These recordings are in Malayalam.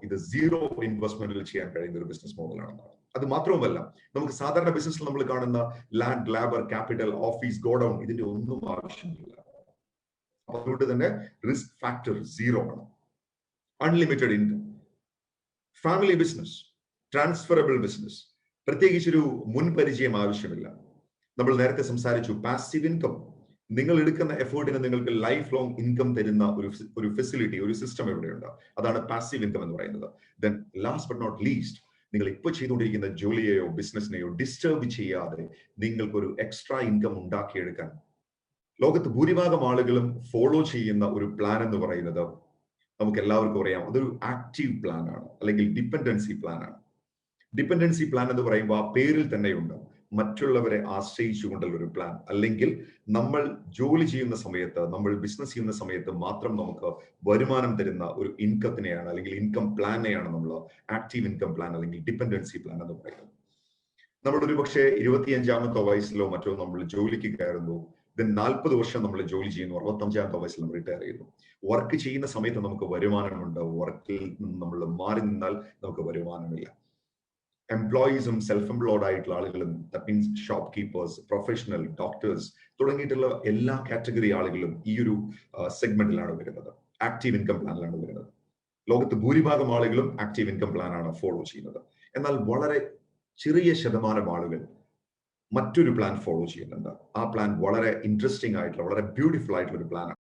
ഇത് സീറോ ഇൻവെസ്റ്റ്മെന്റിൽ ചെയ്യാൻ കഴിയുന്ന ഒരു ബിസിനസ് മോഡലാണ്. അത് മാത്രവുമല്ല, നമുക്ക് സാധാരണ ബിസിനസ്സിൽ നമ്മൾ കാണുന്ന land, labour, capital, office, godown ഇതിന്റെ ഒന്നും ആവശ്യമില്ല. അതുകൊണ്ട് തന്നെ റിസ്ക് ഫാക്ടർ സീറോ ആണ്. Unlimited income, family business, transferable business, പ്രത്യേകിച്ചൊരു മുൻപരിചയം ആവശ്യമില്ല. നമ്മൾ നേരത്തെ സംസാരിച്ചു പാസീവ് ഇൻകം. നിങ്ങൾ എടുക്കുന്ന എഫേർട്ടിന് നിങ്ങൾക്ക് ലൈഫ് ലോങ് ഇൻകം തരുന്ന ഒരു ഫെസിലിറ്റി, ഒരു സിസ്റ്റം ഇവിടെയുണ്ട്. അതാണ് പാസീവ് ഇൻകം എന്ന് പറയുന്നത്. Then last but not least, നിങ്ങൾ ഇപ്പോൾ ചെയ്തുകൊണ്ടിരിക്കുന്ന ജോലിയെയോ ബിസിനസിനെയോ ഡിസ്റ്റർബ് ചെയ്യാതെ നിങ്ങൾക്കൊരു എക്സ്ട്രാ ഇൻകം ഉണ്ടാക്കിയെടുക്കാൻ ലോകത്ത് ഭൂരിഭാഗം ആളുകളും ഫോളോ ചെയ്യുന്ന ഒരു പ്ലാൻ എന്ന് പറയുന്നത് നമുക്ക് എല്ലാവർക്കും അറിയാം. അതൊരു ആക്റ്റീവ് പ്ലാൻ ആണ്, അല്ലെങ്കിൽ ഡിപ്പെൻഡൻസി പ്ലാൻ ആണ്. ഡിപ്പെൻഡൻസി പ്ലാൻ എന്ന് പറയുമ്പോൾ ആ പേരിൽ തന്നെയുണ്ട് മറ്റുള്ളവരെ ആശ്രയിച്ചുകൊണ്ടുള്ള ഒരു പ്ലാൻ. അല്ലെങ്കിൽ നമ്മൾ ജോലി ചെയ്യുന്ന സമയത്ത്, നമ്മൾ ബിസിനസ് ചെയ്യുന്ന സമയത്ത് മാത്രം നമുക്ക് വരുമാനം തരുന്ന ഒരു ഇൻകത്തിനെയാണ്, അല്ലെങ്കിൽ ഇൻകം പ്ലാനെയാണ് നമ്മൾ ആക്റ്റീവ് ഇൻകം പ്ലാൻ അല്ലെങ്കിൽ ഡിപ്പെൻഡൻസി പ്ലാൻ എന്ന് പറയുന്നത്. നമ്മൾ ഒരു പക്ഷേ 25-ാമത്തെ വയസ്സിലോ മറ്റോ നമ്മൾ ജോലിക്ക് കയറുന്നു. ദെൻ 40 വർഷം നമ്മൾ ജോലി ചെയ്യുന്നു. 65-ാമത്തെ വയസ്സിൽ നമ്മൾ റിട്ടയർ ചെയ്യുന്നു. വർക്ക് ചെയ്യുന്ന സമയത്ത് നമുക്ക് വരുമാനമുണ്ട്. വർക്കിൽ നിന്ന് നമ്മൾ മാറി നിന്നാൽ നമുക്ക് വരുമാനമില്ല. എംപ്ലോയീസും സെൽഫ് എംപ്ലോയ്ഡ് ആയിട്ടുള്ള ആളുകളും, that means shop keepers, professional, doctors തുടങ്ങിയിട്ടുള്ള എല്ലാ കാറ്റഗറി ആളുകളും ഈ ഒരു സെഗ്മെന്റിലാണ് വരുന്നത്, ആക്റ്റീവ് ഇൻകം പ്ലാനിലാണ് വരുന്നത്. ലോകത്ത് ഭൂരിഭാഗം ആളുകളും ആക്റ്റീവ് ഇൻകം പ്ലാനാണ് ഫോളോ ചെയ്യുന്നത്. എന്നാൽ വളരെ ചെറിയ ശതമാനം ആളുകൾ മറ്റൊരു പ്ലാൻ ഫോളോ ചെയ്യുന്നുണ്ട്. ആ പ്ലാൻ വളരെ ഇൻട്രസ്റ്റിംഗ് ആയിട്ടുള്ള, വളരെ ബ്യൂട്ടിഫുൾ ആയിട്ടുള്ള ഒരു പ്ലാനാണ്.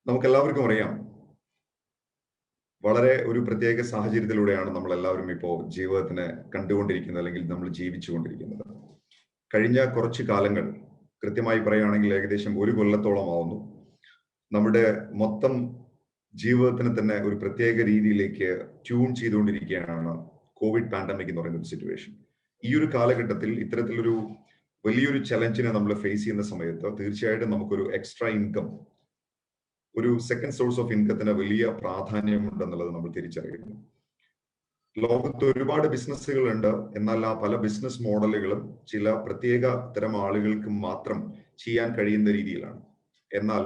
നമുക്കെല്ലാവർക്കും അറിയാം, വളരെ ഒരു പ്രത്യേക സാഹചര്യത്തിലൂടെയാണ് നമ്മൾ എല്ലാവരും ഇപ്പോൾ ജീവിതത്തിനെ കണ്ടുകൊണ്ടിരിക്കുന്നത്, അല്ലെങ്കിൽ നമ്മൾ ജീവിച്ചുകൊണ്ടിരിക്കുന്നത്. കഴിഞ്ഞ കുറച്ച് കാലങ്ങൾ, കൃത്യമായി പറയുകയാണെങ്കിൽ ഏകദേശം 1 കൊല്ലത്തോളം ആവുന്നു, നമ്മുടെ മൊത്തം ജീവിതത്തിന് തന്നെ ഒരു പ്രത്യേക രീതിയിലേക്ക് ട്യൂൺ ചെയ്തുകൊണ്ടിരിക്കുകയാണ് കോവിഡ് പാൻഡമിക് എന്ന് പറയുന്ന ഒരു സിറ്റുവേഷൻ. ഈ ഒരു കാലഘട്ടത്തിൽ ഇത്തരത്തിലൊരു വലിയൊരു ചലഞ്ചിനെ നമ്മൾ ഫേസ് ചെയ്യുന്ന സമയത്ത് തീർച്ചയായിട്ടും നമുക്കൊരു എക്സ്ട്രാ ഇൻകം, ഒരു സെക്കൻഡ് സോഴ്സ് ഓഫ് ഇൻകത്തിന് വലിയ പ്രാധാന്യമുണ്ടെന്നുള്ളത് നമ്മൾ തിരിച്ചറിയുന്നു. ലോകത്ത് ഒരുപാട് ബിസിനസ്സുകളുണ്ട്. എന്നാൽ ആ പല ബിസിനസ് മോഡലുകളും ചില പ്രത്യേക തരം ആളുകൾക്ക് മാത്രം ചെയ്യാൻ കഴിയുന്ന രീതിയിലാണ്. എന്നാൽ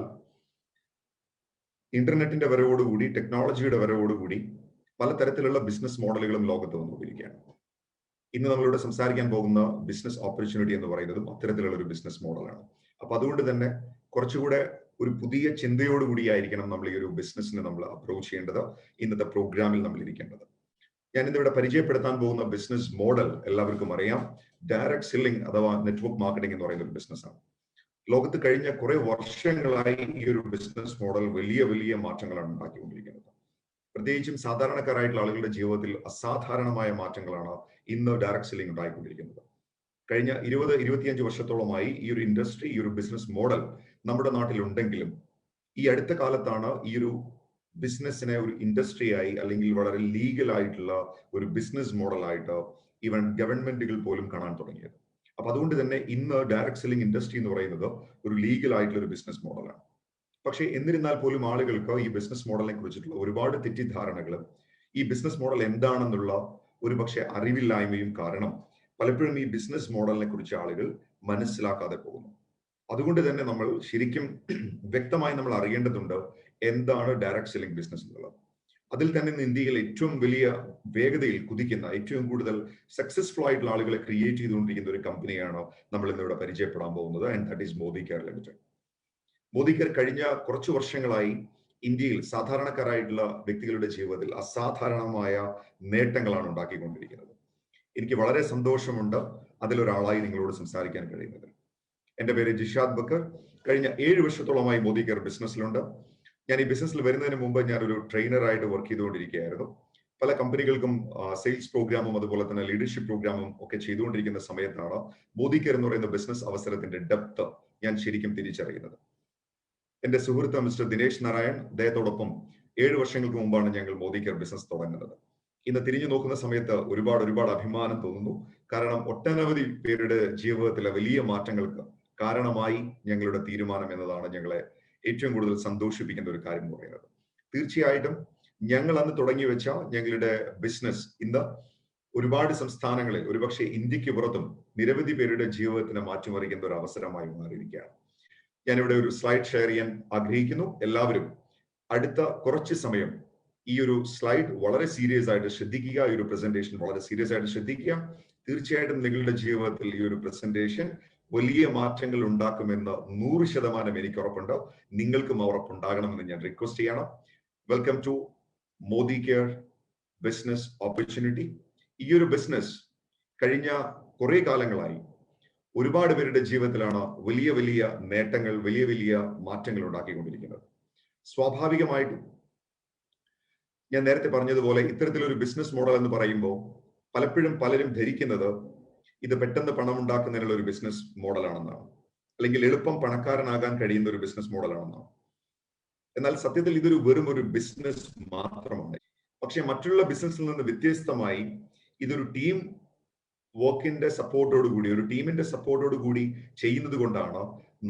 ഇന്റർനെറ്റിന്റെ വരവോടുകൂടി, ടെക്നോളജിയുടെ വരവോടുകൂടി പലതരത്തിലുള്ള ബിസിനസ് മോഡലുകളും ലോകത്ത് വന്നുകൊണ്ടിരിക്കുകയാണ്. ഇന്ന് നമ്മളിവിടെ സംസാരിക്കാൻ പോകുന്ന ബിസിനസ് ഓപ്പർച്യൂണിറ്റി എന്ന് പറയുന്നതും അത്തരത്തിലുള്ള ഒരു ബിസിനസ് മോഡലാണ്. അപ്പൊ അതുകൊണ്ട് തന്നെ കുറച്ചുകൂടെ ഒരു പുതിയ ചിന്തയോടുകൂടിയായിരിക്കണം നമ്മൾ ഈ ഒരു ബിസിനസ്സിനെ നമ്മൾ അപ്രോച്ച് ചെയ്യേണ്ടത്, ഇന്നത്തെ പ്രോഗ്രാമിൽ നമ്മൾ ഇരിക്കേണ്ടത്. ഞാൻ ഇന്നിവിടെ പരിചയപ്പെടുത്താൻ പോകുന്ന ബിസിനസ് മോഡൽ എല്ലാവർക്കും അറിയാം. ഡയറക്ട് സെല്ലിംഗ് അഥവാ നെറ്റ്വർക്ക് മാർക്കറ്റിംഗ് എന്ന് പറയുന്ന ഒരു ബിസിനസ്സാണ്. ലോകത്ത് കഴിഞ്ഞ കുറെ വർഷങ്ങളായി ഈ ഒരു ബിസിനസ് മോഡൽ വലിയ വലിയ മാറ്റങ്ങളാണ് ഉണ്ടാക്കിക്കൊണ്ടിരിക്കുന്നത്. പ്രത്യേകിച്ചും സാധാരണക്കാരായിട്ടുള്ള ആളുകളുടെ ജീവിതത്തിൽ അസാധാരണമായ മാറ്റങ്ങളാണ് ഇന്ന് ഡയറക്ട് സെല്ലിംഗ് ഉണ്ടായിക്കൊണ്ടിരിക്കുന്നത്. കഴിഞ്ഞ 20-25 വർഷത്തോളമായി ഈ ഒരു ഇൻഡസ്ട്രി, ഈ ഒരു ബിസിനസ് മോഡൽ നമ്മുടെ നാട്ടിൽ ഉണ്ടെങ്കിലും ഈ അടുത്ത കാലത്താണ് ഈ ഒരു ബിസിനസ്സിനെ ഒരു ഇൻഡസ്ട്രിയായി, അല്ലെങ്കിൽ വളരെ ലീഗൽ ആയിട്ടുള്ള ഒരു ബിസിനസ് മോഡലായിട്ട് ഈവൻ ഗവൺമെന്റുകൾ പോലും കാണാൻ തുടങ്ങിയത്. അപ്പൊ അതുകൊണ്ട് തന്നെ ഇന്ന് ഡയറക്ട് സെല്ലിംഗ് ഇൻഡസ്ട്രി എന്ന് പറയുന്നത് ഒരു ലീഗൽ ആയിട്ടുള്ള ഒരു ബിസിനസ് മോഡലാണ്. പക്ഷേ എന്നിരുന്നാൽ പോലും ആളുകൾക്ക് ഈ ബിസിനസ് മോഡലിനെ കുറിച്ചിട്ടുള്ള ഒരുപാട് തെറ്റിദ്ധാരണകളും ഈ ബിസിനസ് മോഡൽ എന്താണെന്നുള്ള ഒരു പക്ഷേ അറിവില്ലായ്മയും കാരണം പലപ്പോഴും ഈ ബിസിനസ് മോഡലിനെ കുറിച്ച് ആളുകൾ മനസ്സിലാക്കാതെ പോകുന്നു. അതുകൊണ്ട് തന്നെ നമ്മൾ ശരിക്കും വ്യക്തമായി നമ്മൾ അറിയേണ്ടതുണ്ട് എന്താണ് ഡയറക്ട് സെല്ലിംഗ് ബിസിനസ് എന്നുള്ളത്. അതിൽ തന്നെ ഇന്ത്യയിൽ ഏറ്റവും വലിയ വേഗതയിൽ കുതിക്കുന്ന, ഏറ്റവും കൂടുതൽ സക്സസ്ഫുൾ ആയിട്ടുള്ള ആളുകളെ ക്രിയേറ്റ് ചെയ്തുകൊണ്ടിരിക്കുന്ന ഒരു കമ്പനിയാണ് നമ്മൾ ഇന്നിവിടെ പരിചയപ്പെടാൻ പോകുന്നത്. And that is Modi care limited. Modi care കഴിഞ്ഞ കുറച്ച് വർഷങ്ങളായി ഇന്ത്യയിൽ സാധാരണക്കാരായിട്ടുള്ള വ്യക്തികളുടെ ജീവിതത്തിൽ അസാധാരണമായ നേട്ടങ്ങളാണ് ഉണ്ടാക്കിക്കൊണ്ടിരിക്കുന്നത്. എനിക്ക് വളരെ സന്തോഷമുണ്ട് അതിലൊരാളായി നിങ്ങളോട് സംസാരിക്കാൻ കഴിയുന്നത്. എന്റെ പേര് ജിഷാദ് ബക്കർ. കഴിഞ്ഞ 7 വർഷത്തോളമായി മോദി കെയർ ബിസിനസ്സിലുണ്ട്. ഞാൻ ഈ ബിസിനസ്സിൽ വരുന്നതിന് മുമ്പ് ഞാനൊരു ട്രെയിനറായിട്ട് വർക്ക് ചെയ്തുകൊണ്ടിരിക്കുകയായിരുന്നു. പല കമ്പനികൾക്കും സെയിൽസ് പ്രോഗ്രാമും അതുപോലെ തന്നെ ലീഡർഷിപ്പ് പ്രോഗ്രാമും ഒക്കെ ചെയ്തുകൊണ്ടിരിക്കുന്ന സമയത്താണ് മോദി കെയർ എന്ന് പറയുന്ന ബിസിനസ് അവസരത്തിന്റെ ഡെപ്ത് ഞാൻ ശരിക്കും തിരിച്ചറിയുന്നത്. എന്റെ സുഹൃത്ത് മിസ്റ്റർ ദിനേശ് നാരായൺ, അദ്ദേഹത്തോടൊപ്പം 7 വർഷങ്ങൾക്ക് മുമ്പാണ് ഞങ്ങൾ മോദി കെയർ ബിസിനസ് തുടങ്ങുന്നത്. ഇന്ന് തിരിഞ്ഞു നോക്കുന്ന സമയത്ത് ഒരുപാട് അഭിമാനം തോന്നുന്നു. കാരണം ഒട്ടനവധി പേരുടെ ജീവിതത്തിലെ വലിയ മാറ്റങ്ങൾക്ക് കാരണമായി ഞങ്ങളുടെ തീരുമാനം എന്നതാണ് ഞങ്ങളെ ഏറ്റവും കൂടുതൽ സന്തോഷിപ്പിക്കുന്ന ഒരു കാര്യം എന്ന് പറയുന്നത്. തീർച്ചയായിട്ടും ഞങ്ങൾ അന്ന് തുടങ്ങി വെച്ച ഞങ്ങളുടെ ബിസിനസ് ഇന്ന് ഒരുപാട് സംസ്ഥാനങ്ങളിൽ, ഒരുപക്ഷെ ഇന്ത്യക്ക് പുറത്തും നിരവധി പേരുടെ ജീവിതത്തിനെ മാറ്റിമറിക്കുന്ന ഒരു അവസരമായി മാറിയിരിക്കുകയാണ്. ഞാനിവിടെ ഒരു സ്ലൈഡ് ഷെയർ ചെയ്യാൻ ആഗ്രഹിക്കുന്നു. എല്ലാവരും അടുത്ത കുറച്ച് സമയം ഈ ഒരു സ്ലൈഡ് വളരെ സീരിയസ് ആയിട്ട് ശ്രദ്ധിക്കുക. ഈ ഒരു പ്രസന്റേഷൻ വളരെ സീരിയസ് ആയിട്ട് ശ്രദ്ധിക്കുക. തീർച്ചയായിട്ടും നിങ്ങളുടെ ജീവിതത്തിൽ ഈ ഒരു പ്രസന്റേഷൻ വലിയ മാറ്റങ്ങൾ ഉണ്ടാക്കുമെന്ന് 100% എനിക്ക് ഉറപ്പുണ്ട്. നിങ്ങൾക്കും ആ ഉറപ്പുണ്ടാകണമെന്ന് ഞാൻ റിക്വസ്റ്റ് ചെയ്യണം. Welcome to Modi care business opportunity. ഈ ഒരു ബിസിനസ് കഴിഞ്ഞ കുറെ കാലങ്ങളായി ഒരുപാട് പേരുടെ ജീവിതത്തിലാണ് വലിയ വലിയ നേട്ടങ്ങൾ, വലിയ വലിയ മാറ്റങ്ങൾ ഉണ്ടാക്കിക്കൊണ്ടിരിക്കുന്നത്. സ്വാഭാവികമായിട്ടും ഞാൻ നേരത്തെ പറഞ്ഞതുപോലെ ഇത്തരത്തിലൊരു ബിസിനസ് മോഡൽ എന്ന് പറയുമ്പോൾ പലപ്പോഴും പലരും ധരിക്കുന്നത് ഇത് പെട്ടെന്ന് പണം ഉണ്ടാക്കുന്നതിനുള്ള ഒരു ബിസിനസ് മോഡലാണെന്നാണ്, അല്ലെങ്കിൽ എളുപ്പം പണക്കാരനാകാൻ കഴിയുന്ന ഒരു ബിസിനസ് മോഡലാണെന്നാണ്. എന്നാൽ സത്യത്തിൽ ഇതൊരു വെറും ഒരു ബിസിനസ് മാത്രമാണ്. പക്ഷെ മറ്റുള്ള ബിസിനസ്സിൽ നിന്ന് വ്യത്യസ്തമായി ഇതൊരു ടീം വർക്കിന്റെ സപ്പോർട്ടോടുകൂടി, ഒരു ടീമിന്റെ സപ്പോർട്ടോടുകൂടി ചെയ്യുന്നത് കൊണ്ടാണ്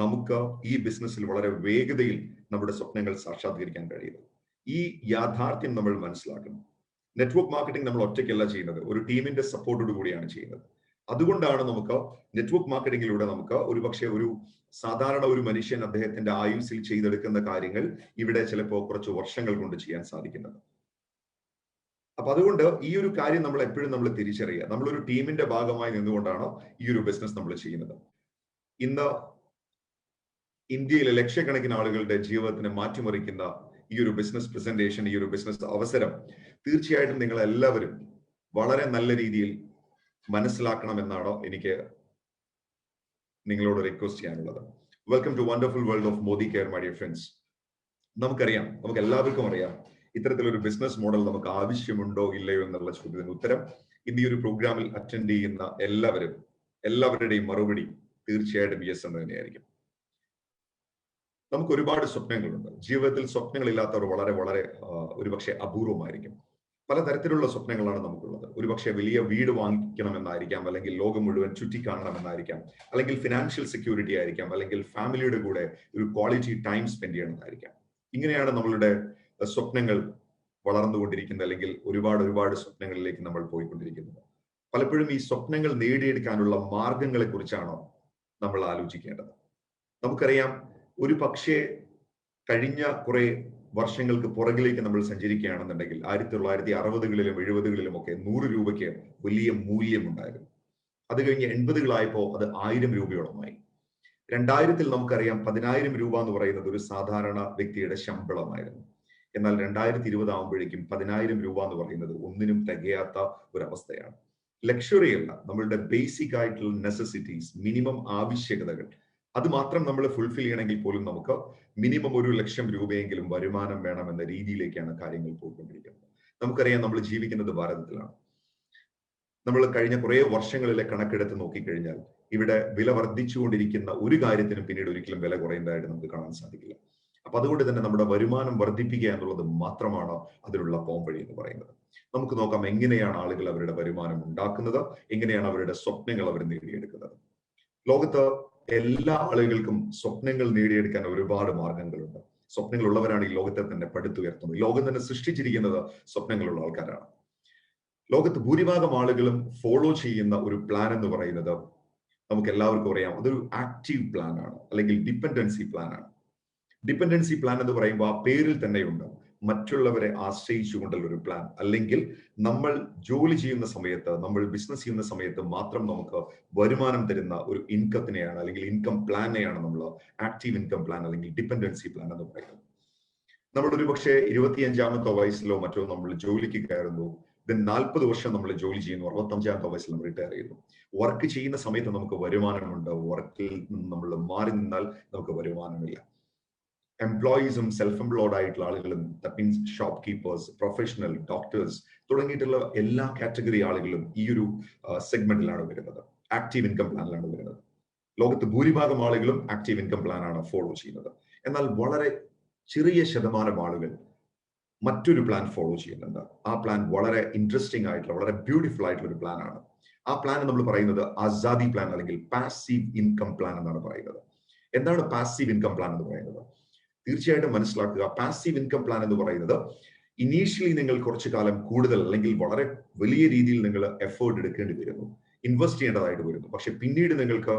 നമുക്ക് ഈ ബിസിനസ്സിൽ വളരെ വേഗതയിൽ നമ്മുടെ സ്വപ്നങ്ങൾ സാക്ഷാത്കരിക്കാൻ കഴിയുന്നത്. ഈ യാഥാർത്ഥ്യം നമ്മൾ മനസ്സിലാക്കണം. നെറ്റ്വർക്ക് മാർക്കറ്റിംഗ് നമ്മൾ ഒറ്റയ്ക്കല്ല ചെയ്യുന്നത്, ഒരു ടീമിന്റെ സപ്പോർട്ടോടു കൂടിയാണ് ചെയ്യുന്നത്. അതുകൊണ്ടാണ് നമുക്ക് നെറ്റ്വർക്ക് മാർക്കറ്റിംഗിലൂടെ നമുക്ക് ഒരുപക്ഷെ ഒരു സാധാരണ ഒരു മനുഷ്യൻ അദ്ദേഹത്തിന്റെ ആയുസ്സിൽ ചെയ്തെടുക്കുന്ന കാര്യങ്ങൾ ഇവിടെ ചിലപ്പോൾ കുറച്ച് വർഷങ്ങൾ കൊണ്ട് ചെയ്യാൻ സാധിക്കുന്നത്. അപ്പൊ അതുകൊണ്ട് ഈ ഒരു കാര്യം നമ്മൾ എപ്പോഴും നമ്മൾ തിരിച്ചറിയുക. നമ്മളൊരു ടീമിന്റെ ഭാഗമായി നിന്നുകൊണ്ടാണ് ഈ ഒരു ബിസിനസ് നമ്മൾ ചെയ്യുന്നത്. ഇന്ന് ഇന്ത്യയിലെ ലക്ഷക്കണക്കിന് ആളുകളുടെ ജീവിതത്തിനെ മാറ്റിമറിക്കുന്ന ഈ ഒരു ബിസിനസ് പ്രസന്റേഷൻ, ഈ ഒരു ബിസിനസ് അവസരം തീർച്ചയായിട്ടും നിങ്ങൾ എല്ലാവരും വളരെ നല്ല രീതിയിൽ മനസ്സിലാക്കണമെന്നാണ് എനിക്ക് നിങ്ങളോട് റിക്വസ്റ്റ് ചെയ്യാനുള്ളത്. Welcome to wonderful world of Modi care my dear friends. നമുക്കറിയാം, നമുക്ക് എല്ലാവർക്കും അറിയാം, ഇത്തരത്തിലൊരു ബിസിനസ് മോഡൽ നമുക്ക് ആവശ്യമുണ്ടോ ഇല്ലയോ എന്നുള്ള ചോദ്യത്തിന് ഉത്തരം ഇന്ന് ഈ ഒരു പ്രോഗ്രാമിൽ അറ്റൻഡ് ചെയ്യുന്ന എല്ലാവരുടെയും മറുപടി തീർച്ചയായിട്ടും യെസ് എന്ന് തന്നെയായിരിക്കും. നമുക്ക് ഒരുപാട് സ്വപ്നങ്ങളുണ്ട്. ജീവിതത്തിൽ സ്വപ്നങ്ങളില്ലാത്തവർ വളരെ വളരെ ഒരുപക്ഷെ അപൂർവമായിരിക്കും. പലതരത്തിലുള്ള സ്വപ്നങ്ങളാണ് നമുക്കുള്ളത്. ഒരുപക്ഷെ വലിയ വീട് വാങ്ങിക്കണമെന്നായിരിക്കാം, അല്ലെങ്കിൽ ലോകം മുഴുവൻ ചുറ്റിക്കാണണമെന്നായിരിക്കാം, അല്ലെങ്കിൽ ഫിനാൻഷ്യൽ സെക്യൂരിറ്റി ആയിരിക്കാം, അല്ലെങ്കിൽ ഫാമിലിയുടെ കൂടെ ഒരു ക്വാളിറ്റി ടൈം സ്പെൻഡ് ചെയ്യണമെന്നായിരിക്കാം. ഇങ്ങനെയാണ് നമ്മളുടെ സ്വപ്നങ്ങൾ വളർന്നുകൊണ്ടിരിക്കുന്നത്, അല്ലെങ്കിൽ ഒരുപാട് സ്വപ്നങ്ങളിലേക്ക് നമ്മൾ പോയിക്കൊണ്ടിരിക്കുന്നത്. പലപ്പോഴും ഈ സ്വപ്നങ്ങൾ നേടിയെടുക്കാനുള്ള മാർഗങ്ങളെ കുറിച്ചാണ് നമ്മൾ ആലോചിക്കേണ്ടത്. നമുക്കറിയാം, ഒരു പക്ഷേ കഴിഞ്ഞ കുറെ വർഷങ്ങൾക്ക് പുറകിലേക്ക് നമ്മൾ സഞ്ചരിക്കുകയാണെന്നുണ്ടെങ്കിൽ 1960കളിലും 70കളിലും ഒക്കെ 100 രൂപയ്ക്ക് വലിയ മൂല്യമുണ്ടായിരുന്നു. അത് കഴിഞ്ഞ് 80കളായപ്പോൾ അത് 1000 രൂപയോളമായി. 2000-ൽ നമുക്കറിയാം 10,000 രൂപ എന്ന് പറയുന്നത് ഒരു സാധാരണ വ്യക്തിയുടെ ശമ്പളമായിരുന്നു. എന്നാൽ 2020 ആകുമ്പോഴേക്കും 10,000 രൂപ എന്ന് പറയുന്നത് ഒന്നിനും തികയാത്ത ഒരവസ്ഥയാണ്. ലക്ഷറി അല്ല, നമ്മളുടെ ബേസിക് ആയിട്ടുള്ള നെസസിറ്റീസ്, മിനിമം ആവശ്യകതകൾ, അത് മാത്രം നമ്മൾ ഫുൾഫിൽ ചെയ്യണമെങ്കിൽ പോലും നമുക്ക് മിനിമം 1,00,000 രൂപയെങ്കിലും വരുമാനം വേണമെന്ന രീതിയിലേക്കാണ് കാര്യങ്ങൾ പോയിക്കൊണ്ടിരിക്കുന്നത്. നമുക്കറിയാം, നമ്മൾ ജീവിക്കുന്നത് ഭാരതത്തിലാണ്. നമ്മൾ കഴിഞ്ഞ കുറെ വർഷങ്ങളിലെ കണക്കെടുത്ത് നോക്കിക്കഴിഞ്ഞാൽ ഇവിടെ വില വർദ്ധിച്ചുകൊണ്ടിരിക്കുന്ന ഒരു കാര്യത്തിനും പിന്നീട് ഒരിക്കലും വില കുറയുന്നതായിട്ട് നമുക്ക് കാണാൻ സാധിക്കില്ല. അപ്പൊ അതുകൊണ്ട് തന്നെ നമ്മുടെ വരുമാനം വർദ്ധിപ്പിക്കുക എന്നുള്ളത് മാത്രമാണ് അതിനുള്ള പോംവഴി എന്ന് പറയുന്നത്. നമുക്ക് നോക്കാം എങ്ങനെയാണ് ആളുകൾ അവരുടെ വരുമാനം ഉണ്ടാക്കുന്നത്, എങ്ങനെയാണ് അവരുടെ സ്വപ്നങ്ങൾ അവർ നേടിയെടുക്കുന്നത്. ലോകത്ത് എല്ലാ ആളുകൾക്കും സ്വപ്നങ്ങൾ നേടിയെടുക്കാൻ ഒരുപാട് മാർഗങ്ങളുണ്ട്. സ്വപ്നങ്ങളുള്ളവരാണ് ഈ ലോകത്തെ തന്നെ പടുത്തുയർത്തുന്നത്. ലോകം തന്നെ സൃഷ്ടിച്ചിരിക്കുന്നത് സ്വപ്നങ്ങളുള്ള ആൾക്കാരാണ്. ലോകത്ത് ഭൂരിഭാഗം ആളുകളും ഫോളോ ചെയ്യുന്ന ഒരു പ്ലാൻ എന്ന് പറയുന്നത് നമുക്ക് എല്ലാവർക്കും അറിയാം, അതൊരു ആക്റ്റീവ് പ്ലാൻ ആണ്, അല്ലെങ്കിൽ ഡിപ്പെൻഡൻസി പ്ലാൻ ആണ്. ഡിപ്പെൻഡൻസി പ്ലാൻ എന്ന് പറയുമ്പോൾ ആ പേരിൽ തന്നെയുണ്ട് മറ്റുള്ളവരെ ആശ്രയിച്ചുകൊണ്ടുള്ള ഒരു പ്ലാൻ. അല്ലെങ്കിൽ നമ്മൾ ജോലി ചെയ്യുന്ന സമയത്ത്, നമ്മൾ ബിസിനസ് ചെയ്യുന്ന സമയത്ത് മാത്രം നമുക്ക് വരുമാനം തരുന്ന ഒരു ഇൻകത്തിനെയാണ്, അല്ലെങ്കിൽ ഇൻകം പ്ലാനെയാണ് നമ്മൾ ആക്റ്റീവ് ഇൻകം പ്ലാൻ അല്ലെങ്കിൽ ഡിപ്പെൻഡൻസി പ്ലാൻ എന്ന് പറയുന്നത്. നമ്മൾ ഒരു പക്ഷേ 25-ാമത്തെ വയസ്സിലോ മറ്റോ നമ്മൾ ജോലിക്ക് കയറുന്നു, ദെൻ 40 വർഷം നമ്മൾ ജോലി ചെയ്യുന്നു, 65-ാമത്തെ വയസ്സിൽ നമ്മൾ റിട്ടയർ ചെയ്യുന്നു. വർക്ക് ചെയ്യുന്ന സമയത്ത് നമുക്ക് വരുമാനമുണ്ട്, വർക്കിൽ നിന്ന് നമ്മൾ മാറി നിന്നാൽ നമുക്ക് വരുമാനമില്ല. എംപ്ലോയീസും സെൽഫ് എംപ്ലോയ്ഡ് ആയിട്ടുള്ള ആളുകളും, that means shop keepers, professional, doctors തുടങ്ങിയിട്ടുള്ള എല്ലാ കാറ്റഗറി ആളുകളും ഈ ഒരു സെഗ്മെന്റിലാണ് വരുന്നത്, ആക്റ്റീവ് ഇൻകം പ്ലാനിലാണ് വരുന്നത്. ലോകത്ത് ഭൂരിഭാഗം ആളുകളും ആക്റ്റീവ് ഇൻകം പ്ലാനാണ് ഫോളോ ചെയ്യുന്നത്. എന്നാൽ വളരെ ചെറിയ ശതമാനം ആളുകൾ മറ്റൊരു പ്ലാൻ ഫോളോ ചെയ്യുന്നുണ്ട്. ആ പ്ലാൻ വളരെ ഇൻട്രസ്റ്റിംഗ് ആയിട്ടുള്ള, വളരെ ബ്യൂട്ടിഫുൾ ആയിട്ടുള്ള ഒരു പ്ലാൻ ആണ്. ആ പ്ലാൻ നമ്മൾ പറയുന്നത് ആസാദി പ്ലാൻ അല്ലെങ്കിൽ പാസീവ് ഇൻകം പ്ലാൻ എന്നാണ് പറയുന്നത്. എന്താണ് പാസീവ് ഇൻകം പ്ലാൻ എന്ന് പറയുന്നത്? തീർച്ചയായിട്ടും മനസ്സിലാക്കുക, പാസീവ് ഇൻകം പ്ലാൻ എന്ന് പറയുന്നത് ഇനീഷ്യലി നിങ്ങൾ കുറച്ചു കാലം കൂടുതൽ അല്ലെങ്കിൽ വളരെ വലിയ രീതിയിൽ നിങ്ങൾ എഫേർട്ട് എടുക്കേണ്ടി വരുന്നു, ഇൻവെസ്റ്റ് ചെയ്യേണ്ടതായിട്ട് വരുന്നു. പക്ഷെ പിന്നീട് നിങ്ങൾക്ക്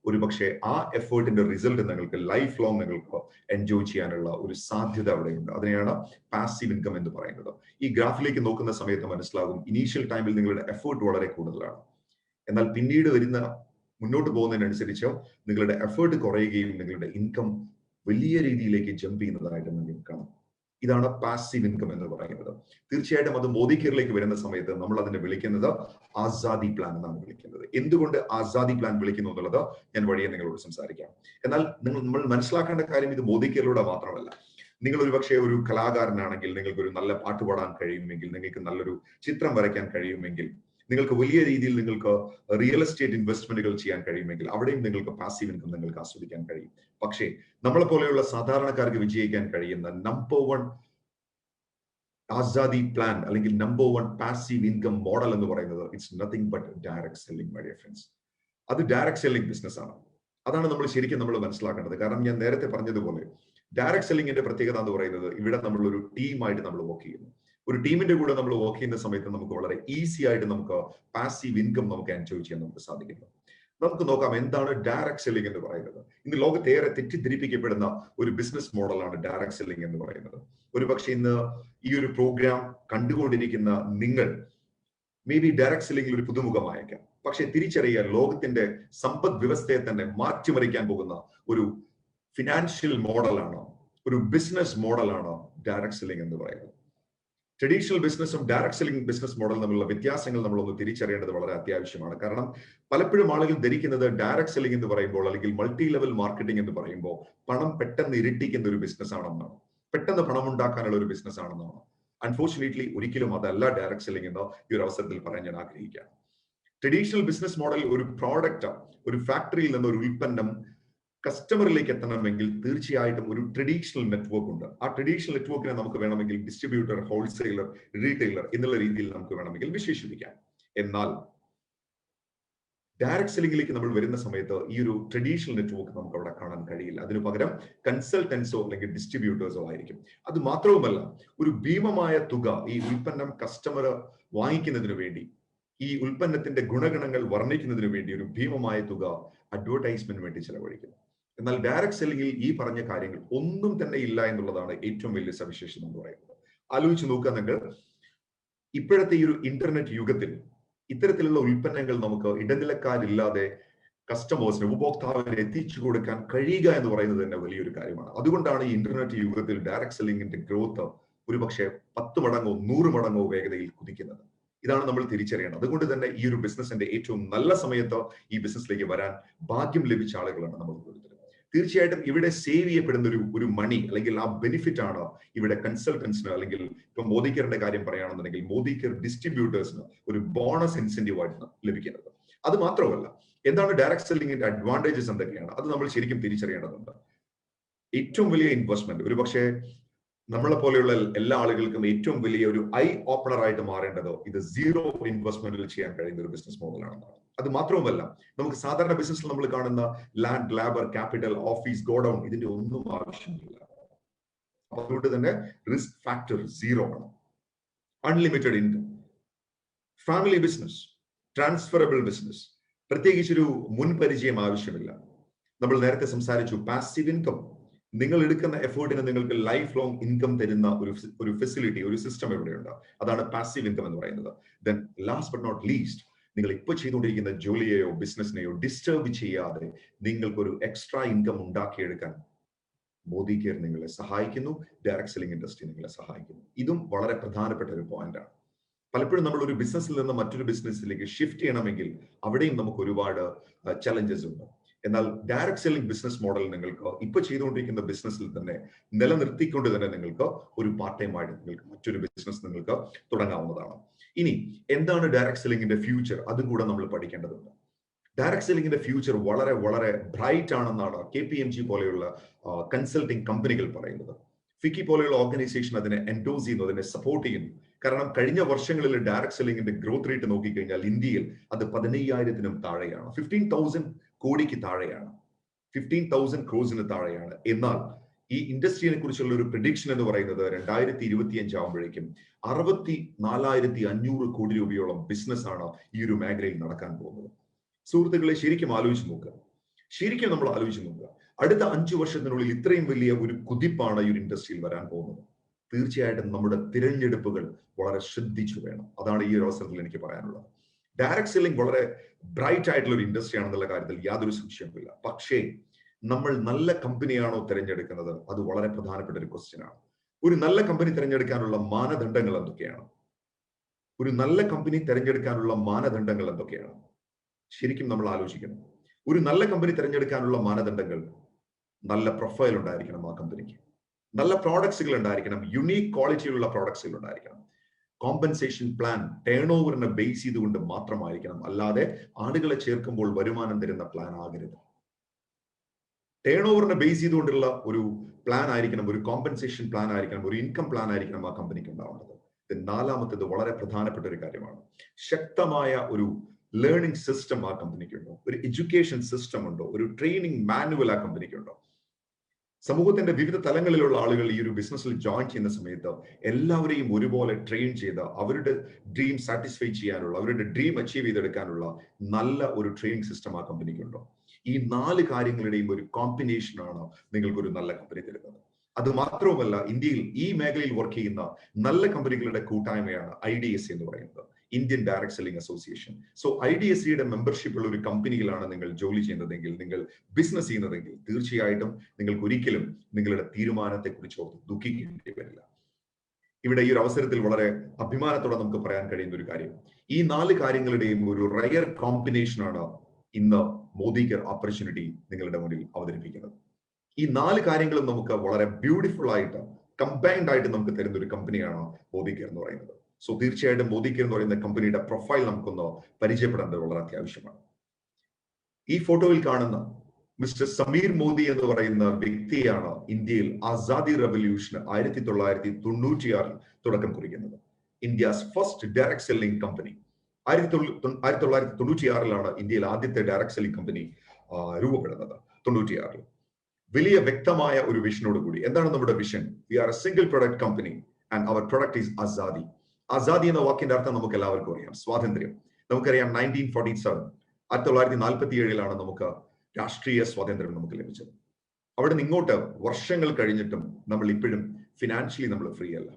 ഒരുപക്ഷെ ആ എഫേർട്ടിന്റെ റിസൾട്ട് നിങ്ങൾക്ക് ലൈഫ് ലോങ് നിങ്ങൾക്ക് എൻജോയ് ചെയ്യാനുള്ള ഒരു സാധ്യത അവിടെയുണ്ട്. അതിനെയാണ് പാസീവ് ഇൻകം എന്ന് പറയുന്നത്. ഈ ഗ്രാഫിലേക്ക് നോക്കുന്ന സമയത്ത് മനസ്സിലാകും, ഇനീഷ്യൽ ടൈമിൽ നിങ്ങളുടെ എഫേർട്ട് വളരെ കൂടുതലാണ്. എന്നാൽ പിന്നീട് മുന്നോട്ട് പോകുന്നതിനനുസരിച്ച് നിങ്ങളുടെ എഫേർട്ട് കുറയുകയും നിങ്ങളുടെ ഇൻകം വലിയ രീതിയിലേക്ക് ജമ്പ് ചെയ്യുന്നതായിട്ട് നിങ്ങൾക്ക് കാണാം. ഇതാണ് പാസീവ് ഇൻകം എന്ന് പറയുന്നത്. തീർച്ചയായിട്ടും അത് മോദി കെയറിലേക്ക് വരുന്ന സമയത്ത് നമ്മൾ അതിനെ വിളിക്കുന്നത് ആസാദി പ്ലാൻ എന്നാണ് വിളിക്കുന്നത്. എന്തുകൊണ്ട് ആസാദി പ്ലാൻ വിളിക്കുന്നു എന്നുള്ളത് ഞാൻ വഴിയെ നിങ്ങളോട് സംസാരിക്കാം. എന്നാൽ നമ്മൾ മനസ്സിലാക്കേണ്ട കാര്യം, ഇത് മോദി കെയറിലൂടെ മാത്രമല്ല. നിങ്ങൾ ഒരുപക്ഷെ ഒരു കലാകാരനാണെങ്കിൽ, നിങ്ങൾക്ക് ഒരു നല്ല പാട്ട് പാടാൻ കഴിയുമെങ്കിൽ, നിങ്ങൾക്ക് നല്ലൊരു ചിത്രം വരയ്ക്കാൻ കഴിയുമെങ്കിൽ, നിങ്ങൾക്ക് വലിയ രീതിയിൽ നിങ്ങൾക്ക് റിയൽ എസ്റ്റേറ്റ് ഇൻവെസ്റ്റ്മെന്റുകൾ ചെയ്യാൻ കഴിയുമെങ്കിൽ, അവിടെയും നിങ്ങൾക്ക് പാസീവ് ഇൻകം നിങ്ങൾക്ക് ആസ്വദിക്കാൻ കഴിയും. പക്ഷേ നമ്മളെ പോലെയുള്ള സാധാരണക്കാർക്ക് വിജയിക്കാൻ കഴിയുന്ന നമ്പർ 1 ആസാദി പ്ലാൻ അല്ലെങ്കിൽ നമ്പർ 1 പാസീവ് ഇൻകം മോഡൽ എന്ന് പറയുന്നത് it's nothing but direct selling, my dear friends. അത് ഡയറക്ട് സെല്ലിംഗ് ബിസിനസ് ആണ്. അതാണ് നമ്മൾ ശരിക്കും മനസ്സിലാക്കേണ്ടത്. കാരണം ഞാൻ നേരത്തെ പറഞ്ഞതുപോലെ ഡയറക്ട് സെല്ലിംഗിന്റെ പ്രത്യേകത എന്ന് പറയുന്നത്, ഇവിടെ നമ്മൾ ഒരു ടീമായിട്ട് നമ്മൾ വർക്ക് ചെയ്യുന്നു. ഒരു ടീമിന്റെ കൂടെ നമ്മൾ വർക്ക് ചെയ്യുന്ന സമയത്ത് നമുക്ക് വളരെ ഈസി ആയിട്ട് നമുക്ക് പാസീവ് ഇൻകം നമുക്ക് എൻജോയ് ചെയ്യാൻ നമുക്ക് സാധിക്കുന്നു. നമുക്ക് നോക്കാം എന്താണ് ഡയറക്ട് സെല്ലിംഗ് എന്ന് പറയുന്നത്. ഇന്ന് ലോകത്ത് ഏറെ തെറ്റിദ്ധരിപ്പിക്കപ്പെടുന്ന ഒരു ബിസിനസ് മോഡലാണ് ഡയറക്ട് സെല്ലിംഗ് എന്ന് പറയുന്നത്. ഒരുപക്ഷെ ഇന്ന് ഈ ഒരു പ്രോഗ്രാം കണ്ടുകൊണ്ടിരിക്കുന്ന നിങ്ങൾ മേ ബി ഡയറക്ട് സെല്ലിംഗിൽ ഒരു പുതുമുഖമായേക്കാം. പക്ഷെ തിരിച്ചറിയാൻ, ലോകത്തിന്റെ സമ്പദ് വ്യവസ്ഥയെ തന്നെ മാറ്റിമറിക്കാൻ പോകുന്ന ഒരു ഫിനാൻഷ്യൽ മോഡലാണ്, ഒരു ബിസിനസ് മോഡലാണ് ഡയറക്ട് സെല്ലിംഗ് എന്ന് പറയുന്നത്. ട്രഡീഷണൽ ബിസിനസ്സും ഡയറക്ട് സെല്ലിംഗ് ബിസിനസ് മോഡലും തമ്മിലുള്ള വ്യത്യാസങ്ങൾ നമ്മളൊന്ന് തിരിച്ചറിയേണ്ടത് വളരെ അത്യാവശ്യമാണ്. കാരണം പലപ്പോഴും ആളുകൾ ധരിക്കുന്നത് ഡയറക്ട് സെല്ലിംഗ് എന്ന് പറയുമ്പോൾ, അല്ലെങ്കിൽ മൾട്ടി ലെവൽ മാർക്കറ്റിംഗ് എന്ന് പറയുമ്പോൾ പണം പെട്ടെന്ന് ഇരട്ടിക്കുന്ന ഒരു ബിസിനസ് ആണെന്നാണ്, പെട്ടെന്ന് പണം ഉണ്ടാക്കാനുള്ള ഒരു ബിസിനസ് ആണെന്നാണ്. അൺഫോർച്ചുനേറ്റ്ലി ഒരിക്കലും അതല്ല ഡയറക്ട് സെല്ലിംഗ് എന്ന് ഈ ഒരു അവസരത്തിൽ പറയാൻ ഞാൻ ആഗ്രഹിക്കുകയാണ്. ട്രഡീഷണൽ ബിസിനസ് മോഡൽ ഒരു പ്രോഡക്റ്റ്, ഒരു ഫാക്ടറിയിൽ നിന്ന് ഒരു ഉൽപ്പന്നം കസ്റ്റമറിലേക്ക് എത്തണമെങ്കിൽ തീർച്ചയായിട്ടും ഒരു ട്രഡീഷണൽ നെറ്റ്വർക്ക് ഉണ്ട്. ആ ട്രഡീഷണൽ നെറ്റ്വർക്കിനെ നമുക്ക് വേണമെങ്കിൽ ഡിസ്ട്രിബ്യൂട്ടർ, ഹോൾസെയിലർ, റീറ്റെയിലർ എന്നുള്ള രീതിയിൽ നമുക്ക് വേണമെങ്കിൽ വിശേഷിപ്പിക്കാം. എന്നാൽ ഡയറക്ട് സെല്ലിംഗിലേക്ക് നമ്മൾ വരുന്ന സമയത്ത് ഈ ഒരു ട്രഡീഷണൽ നെറ്റ്വർക്ക് നമുക്ക് അവിടെ കാണാൻ കഴിയില്ല. അതിനു പകരം കൺസൾട്ടൻസോ അല്ലെങ്കിൽ ഡിസ്ട്രിബ്യൂട്ടേഴ്സോ ആയിരിക്കും. അത് മാത്രവുമല്ല, ഒരു ഭീമമായ തുക ഈ ഉൽപ്പന്നം കസ്റ്റമർ വാങ്ങിക്കുന്നതിന് വേണ്ടി, ഈ ഉൽപ്പന്നത്തിന്റെ ഗുണഗണങ്ങൾ വർണ്ണിക്കുന്നതിന് വേണ്ടി ഒരു ഭീമമായ തുക അഡ്വർടൈസ്മെന്റ് വേണ്ടി ചെലവഴിക്കുന്നു. എന്നാൽ ഡയറക്ട് സെല്ലിംഗിൽ ഈ പറഞ്ഞ കാര്യങ്ങൾ ഒന്നും തന്നെ ഇല്ല എന്നുള്ളതാണ് ഏറ്റവും വലിയ സവിശേഷത എന്ന് പറയുന്നത്. ആലോചിച്ച് നോക്കുക നിങ്ങൾ, ഇപ്പോഴത്തെ ഈ ഒരു ഇന്റർനെറ്റ് യുഗത്തിൽ ഇത്തരത്തിലുള്ള ഉൽപ്പന്നങ്ങൾ നമുക്ക് ഇടനിലക്കാരില്ലാതെ കസ്റ്റമേഴ്സിന്, ഉപഭോക്താവിന് എത്തിച്ചു കൊടുക്കാൻ കഴിയുക എന്ന് പറയുന്നത് തന്നെ വലിയൊരു കാര്യമാണ്. അതുകൊണ്ടാണ് ഈ ഇന്റർനെറ്റ് യുഗത്തിൽ ഡയറക്ട് സെല്ലിംഗിന്റെ ഗ്രോത്ത് ഒരുപക്ഷെ 10 മടങ്ങോ 100 മടങ്ങോ വേഗതയിൽ കുതിക്കുന്നത്. ഇതാണ് നമ്മൾ തിരിച്ചറിയേണ്ടത്. അതുകൊണ്ട് തന്നെ ഈ ഒരു ബിസിനസിന്റെ ഏറ്റവും നല്ല സമയത്ത് ഈ ബിസിനസ്സിലേക്ക് വരാൻ ഭാഗ്യം ലഭിച്ച ആളുകളാണ് നമ്മൾ ഓരോരുത്തരും. തീർച്ചയായിട്ടും ഇവിടെ സേവ് ചെയ്യപ്പെടുന്ന ഒരു മണി അല്ലെങ്കിൽ ആ ബെനിഫിറ്റ് ആണ് ഇവിടെ കൺസൾട്ടൻസിന്, അല്ലെങ്കിൽ ഇപ്പൊ മോദി കെയറിന്റെ കാര്യം പറയുകയാണെന്നുണ്ടെങ്കിൽ മോദി കെയർ ഡിസ്ട്രിബ്യൂട്ടേഴ്സിന് ഒരു ബോണസ് ഇൻസെന്റീവ് ആയിട്ട് ലഭിക്കുന്നത്. അത് മാത്രമല്ല, എന്താണ് ഡയറക്ട് സെല്ലിംഗിന്റെ അഡ്വാൻറ്റേജസ് എന്തൊക്കെയാണ് അത് നമ്മൾ ശരിക്കും തിരിച്ചറിയേണ്ടതുണ്ട്. ഏറ്റവും വലിയ ഇൻവെസ്റ്റ്മെന്റ്, ഒരുപക്ഷെ നമ്മളെ പോലെയുള്ള എല്ലാ ആളുകൾക്കും ഏറ്റവും വലിയ ഒരു ഐ ഓപ്പണർ ആയിട്ട് മാറേണ്ടത് ഇത് സീറോ ഇൻവെസ്റ്റ്മെന്റിൽ ചെയ്യാൻ കഴിയുന്ന ഒരു ബിസിനസ് മോഡലാണെന്നാണ്. അത് മാത്രവുമല്ല, നമുക്ക് സാധാരണ ബിസിനസ്സിൽ നമ്മൾ കാണുന്ന land, labour, capital, office, godown ഇതിന്റെ ഒന്നും ആവശ്യമില്ല. അതുകൊണ്ട് തന്നെ റിസ്ക് ഫാക്ടർ സീറോ ആണ്. Unlimited income, family business, transferable business, പ്രത്യേകിച്ചൊരു മുൻപരിചയം ആവശ്യമില്ല. നമ്മൾ നേരത്തെ സംസാരിച്ചു പാസീവ് ഇൻകം. നിങ്ങൾ എടുക്കുന്ന എഫേർട്ടിന് നിങ്ങൾക്ക് ലൈഫ് ലോങ് ഇൻകം തരുന്ന ഒരു ഫെസിലിറ്റി, ഒരു സിസ്റ്റം എവിടെയുണ്ട്. അതാണ് പാസീവ് ഇൻകം എന്ന് പറയുന്നത്. Then last but not least, നിങ്ങൾ ഇപ്പോൾ ചെയ്തുകൊണ്ടിരിക്കുന്ന ജോലിയെയോ ബിസിനസിനെയോ ഡിസ്റ്റർബ് ചെയ്യാതെ നിങ്ങൾക്കൊരു എക്സ്ട്രാ ഇൻകം ഉണ്ടാക്കിയെടുക്കാൻ മോദി കെയർ നിങ്ങളെ സഹായിക്കുന്നു, ഡയറക്ട് സെല്ലിംഗ് ഇൻഡസ്ട്രി നിങ്ങളെ സഹായിക്കുന്നു. ഇതും വളരെ പ്രധാനപ്പെട്ട ഒരു പോയിന്റാണ്. പലപ്പോഴും നമ്മൾ ഒരു ബിസിനസ്സിൽ നിന്ന് മറ്റൊരു ബിസിനസ്സിലേക്ക് ഷിഫ്റ്റ് ചെയ്യണമെങ്കിൽ അവിടെയും നമുക്ക് ഒരുപാട് ചലഞ്ചസ് ഉണ്ട്. എന്നാൽ ഡയറക്ട് സെല്ലിംഗ് ബിസിനസ് മോഡൽ നിങ്ങൾക്ക് ഇപ്പൊ ചെയ്തുകൊണ്ടിരിക്കുന്ന ബിസിനസ്സിൽ തന്നെ നിലനിർത്തിക്കൊണ്ട് തന്നെ നിങ്ങൾക്ക് ഒരു പാർട്ട് ടൈം ആയിട്ട് നിങ്ങൾക്ക് മറ്റൊരു ബിസിനസ് നിങ്ങൾക്ക് തുടങ്ങാവുന്നതാണ്. ഇനി എന്താണ് ഡയറക്ട് സെല്ലിംഗിന്റെ ഫ്യൂച്ചർ, അതും കൂടെ നമ്മൾ പഠിക്കേണ്ടതുണ്ട്. ഡയറക്ട് സെല്ലിംഗിന്റെ ഫ്യൂച്ചർ വളരെ വളരെ ബ്രൈറ്റ് ആണെന്നാണ് KPMG പോലെയുള്ള കൺസൾട്ടിംഗ് കമ്പനികൾ പറയുന്നത്. ഫിക്കി പോലെയുള്ള ഓർഗനൈസേഷൻ അതിനെ എൻഡോസ് ചെയ്യുന്നു, അതിനെ സപ്പോർട്ട് ചെയ്യുന്നു. കാരണം കഴിഞ്ഞ വർഷങ്ങളിൽ ഡയറക്ട് സെല്ലിംഗിന്റെ ഗ്രോത്ത് റേറ്റ് നോക്കിക്കഴിഞ്ഞാൽ ഇന്ത്യയിൽ അത് 15,000-നും താഴെയാണ്, 15,000 കോടിക്ക് താഴെയാണ്, 15,000 ക്രോസിന് താഴെയാണ്. എന്നാൽ ഈ ഇൻഡസ്ട്രിയെ കുറിച്ചുള്ള ഒരു പ്രിഡിക്ഷൻ എന്ന് പറയുന്നത് 2025 ആകുമ്പോഴേക്കും 64,500 കോടി രൂപയോളം ബിസിനസ് ആണ് ഈ ഒരു മേഖലയിൽ നടക്കാൻ പോകുന്നത്. സുഹൃത്തുക്കളെ, ശരിക്കും ആലോചിച്ച് നോക്കുക. ശരിക്കും നമ്മൾ ആലോചിച്ച് നോക്കുക, അടുത്ത 5 വർഷത്തിനുള്ളിൽ ഇത്രയും വലിയ ഒരു കുതിപ്പാണ് ഈ ഒരു ഇൻഡസ്ട്രിയിൽ വരാൻ പോകുന്നത്. തീർച്ചയായിട്ടും നമ്മുടെ തിരഞ്ഞെടുപ്പുകൾ വളരെ ശ്രദ്ധിച്ചു വേണം. അതാണ് ഈ ഒരു അവസരത്തിൽ എനിക്ക് പറയാനുള്ളത്. ഡയറക്ട് സെല്ലിംഗ് വളരെ ബ്രൈറ്റ് ആയിട്ടുള്ള ഒരു ഇൻഡസ്ട്രി ആണെന്നുള്ള കാര്യത്തിൽ യാതൊരു സംശയവുമില്ല. പക്ഷേ നമ്മൾ നല്ല കമ്പനിയാണോ തിരഞ്ഞെടുക്കുന്നത്, അത് വളരെ പ്രധാനപ്പെട്ട ഒരു ക്വസ്റ്റ്യൻ ആണ്. ഒരു നല്ല കമ്പനി തിരഞ്ഞെടുക്കാനുള്ള മാനദണ്ഡങ്ങൾ എന്തൊക്കെയാണ്? ഒരു നല്ല കമ്പനി തിരഞ്ഞെടുക്കാനുള്ള മാനദണ്ഡങ്ങൾ എന്തൊക്കെയാണ്? ശരിക്കും നമ്മൾ ആലോചിക്കണം. ഒരു നല്ല കമ്പനി തിരഞ്ഞെടുക്കാനുള്ള മാനദണ്ഡങ്ങൾ, നല്ല പ്രൊഫൈൽ ഉണ്ടായിരിക്കണം ആ കമ്പനിക്ക്, നല്ല പ്രോഡക്ട്സുകൾ ഉണ്ടായിരിക്കണം, യുണീക് ക്വാളിറ്റിയിലുള്ള പ്രോഡക്ട്സുകൾ ഉണ്ടായിരിക്കണം, കോമ്പൻസേഷൻ പ്ലാൻ ടേൺ ഓവറിനെ ബേസ് ചെയ്തുകൊണ്ട് മാത്രമായിരിക്കണം, അല്ലാതെ ആളുകളെ ചേർക്കുമ്പോൾ വരുമാനം തരുന്ന പ്ലാൻ ആകരുത്. ടേൺ ഓവറിനെ ബേസ് ചെയ്തുകൊണ്ടുള്ള ഒരു പ്ലാൻ ആയിരിക്കണം, ഒരു കോമ്പൻസേഷൻ പ്ലാൻ ആയിരിക്കണം, ഒരു ഇൻകം പ്ലാൻ ആയിരിക്കണം ആ കമ്പനിക്ക് ഉണ്ടാവേണ്ടത്. നാലാമത്തേത് വളരെ പ്രധാനപ്പെട്ട ഒരു കാര്യമാണ്. ശക്തമായ ഒരു ലേണിംഗ് സിസ്റ്റം ആ കമ്പനിക്കുണ്ടോ, ഒരു എഡ്യൂക്കേഷൻ സിസ്റ്റം ഉണ്ടോ, ഒരു ട്രെയിനിങ് മാനുവൽ ആ കമ്പനിക്കുണ്ടോ? സമൂഹത്തിന്റെ വിവിധ തലങ്ങളിലുള്ള ആളുകൾ ഈ ഒരു ബിസിനസ്സിൽ ജോയിൻ ചെയ്യുന്ന സമയത്ത് എല്ലാവരെയും ഒരുപോലെ ട്രെയിൻ ചെയ്ത് അവരുടെ ഡ്രീം സാറ്റിസ്ഫൈ ചെയ്യാനുള്ള, അവരുടെ ഡ്രീം അച്ചീവ് ചെയ്തെടുക്കാനുള്ള നല്ല ഒരു ട്രെയിനിങ് സിസ്റ്റം ആ കമ്പനിക്കുണ്ടോ? ഈ 4 കാര്യങ്ങളുടെയും ഒരു കോമ്പിനേഷനാണ് നിങ്ങൾക്കൊരു നല്ല കമ്പനി തരുന്നത്. അത് മാത്രവുമല്ല, ഇന്ത്യയിൽ ഈ മേഖലയിൽ വർക്ക് ചെയ്യുന്ന നല്ല കമ്പനികളുടെ കൂട്ടായ്മയാണ് IDSA എന്ന് പറയുന്നത്, Indian direct selling association. So IDSAയുടെ മെമ്പർഷിപ്പ് ഉള്ള ഒരു കമ്പനിയിലാണ് നിങ്ങൾ ജോലി ചെയ്യുന്നതെങ്കിൽ, നിങ്ങൾ ബിസിനസ് ചെയ്യുന്നതെങ്കിൽ, തീർച്ചയായിട്ടും നിങ്ങൾക്ക് ഒരിക്കലും നിങ്ങളുടെ തീരുമാനത്തെ കുറിച്ച് ഓർത്ത് ദുഃഖിക്കേണ്ടി വരില്ല. ഇവിടെ ഈ ഒരു അവസരത്തിൽ വളരെ അഭിമാനത്തോടെ നമുക്ക് പറയാൻ കഴിയുന്ന ഒരു കാര്യം, ഈ 4 കാര്യങ്ങളുടെയും ഒരു റയർ കോമ്പിനേഷനാണ് ഇന്ന് മോദി കെയർ ഓപ്പർച്യൂണിറ്റി നിങ്ങളുടെ മുന്നിൽ അവതരിപ്പിക്കുന്നത്. ഈ 4 കാര്യങ്ങളും നമുക്ക് വളരെ ബ്യൂട്ടിഫുൾ ആയിട്ട് കമ്പൈൻഡ് ആയിട്ട് നമുക്ക് തരുന്ന ഒരു കമ്പനിയാണ് മോദി കെയർ എന്ന് പറയുന്നത്. സോ തീർച്ചയായിട്ടും മോദി കെയർ എന്ന് പറയുന്ന കമ്പനിയുടെ പ്രൊഫൈൽ നമുക്കൊന്ന് പരിചയപ്പെടേണ്ടത് വളരെ അത്യാവശ്യമാണ്. ഈ ഫോട്ടോയിൽ കാണുന്ന മിസ്റ്റർ സമീർ മോദി എന്ന് പറയുന്ന വ്യക്തിയാണ് ഇന്ത്യയിൽ ആസാദി റെവല്യൂഷന് 1996 തുടക്കം കുറിക്കുന്നത്. India's first direct selling company 1996 ഇന്ത്യയിൽ ആദ്യത്തെ ഡയറക്ട് സെല്ലിംഗ് കമ്പനി രൂപപ്പെടുന്നത്. 96 വലിയ വ്യക്തമായ ഒരു വിഷനോട് കൂടി. എന്താണ് നമ്മുടെ vision? We are a single product company and our product is Azadi. Azadi എന്ന വാക്കിന്റെ അർത്ഥം നമുക്ക് എല്ലാവർക്കും അറിയാം, സ്വാതന്ത്ര്യം. നമുക്കറിയാം 1947 1947 നമുക്ക് രാഷ്ട്രീയ സ്വാതന്ത്ര്യം നമുക്ക് ലഭിച്ചത്. അവിടെ നിന്ന് ഇങ്ങോട്ട് വർഷങ്ങൾ കഴിഞ്ഞിട്ടും നമ്മൾ ഇപ്പോഴും ഫിനാൻഷ്യലി നമ്മൾ ഫ്രീ അല്ല.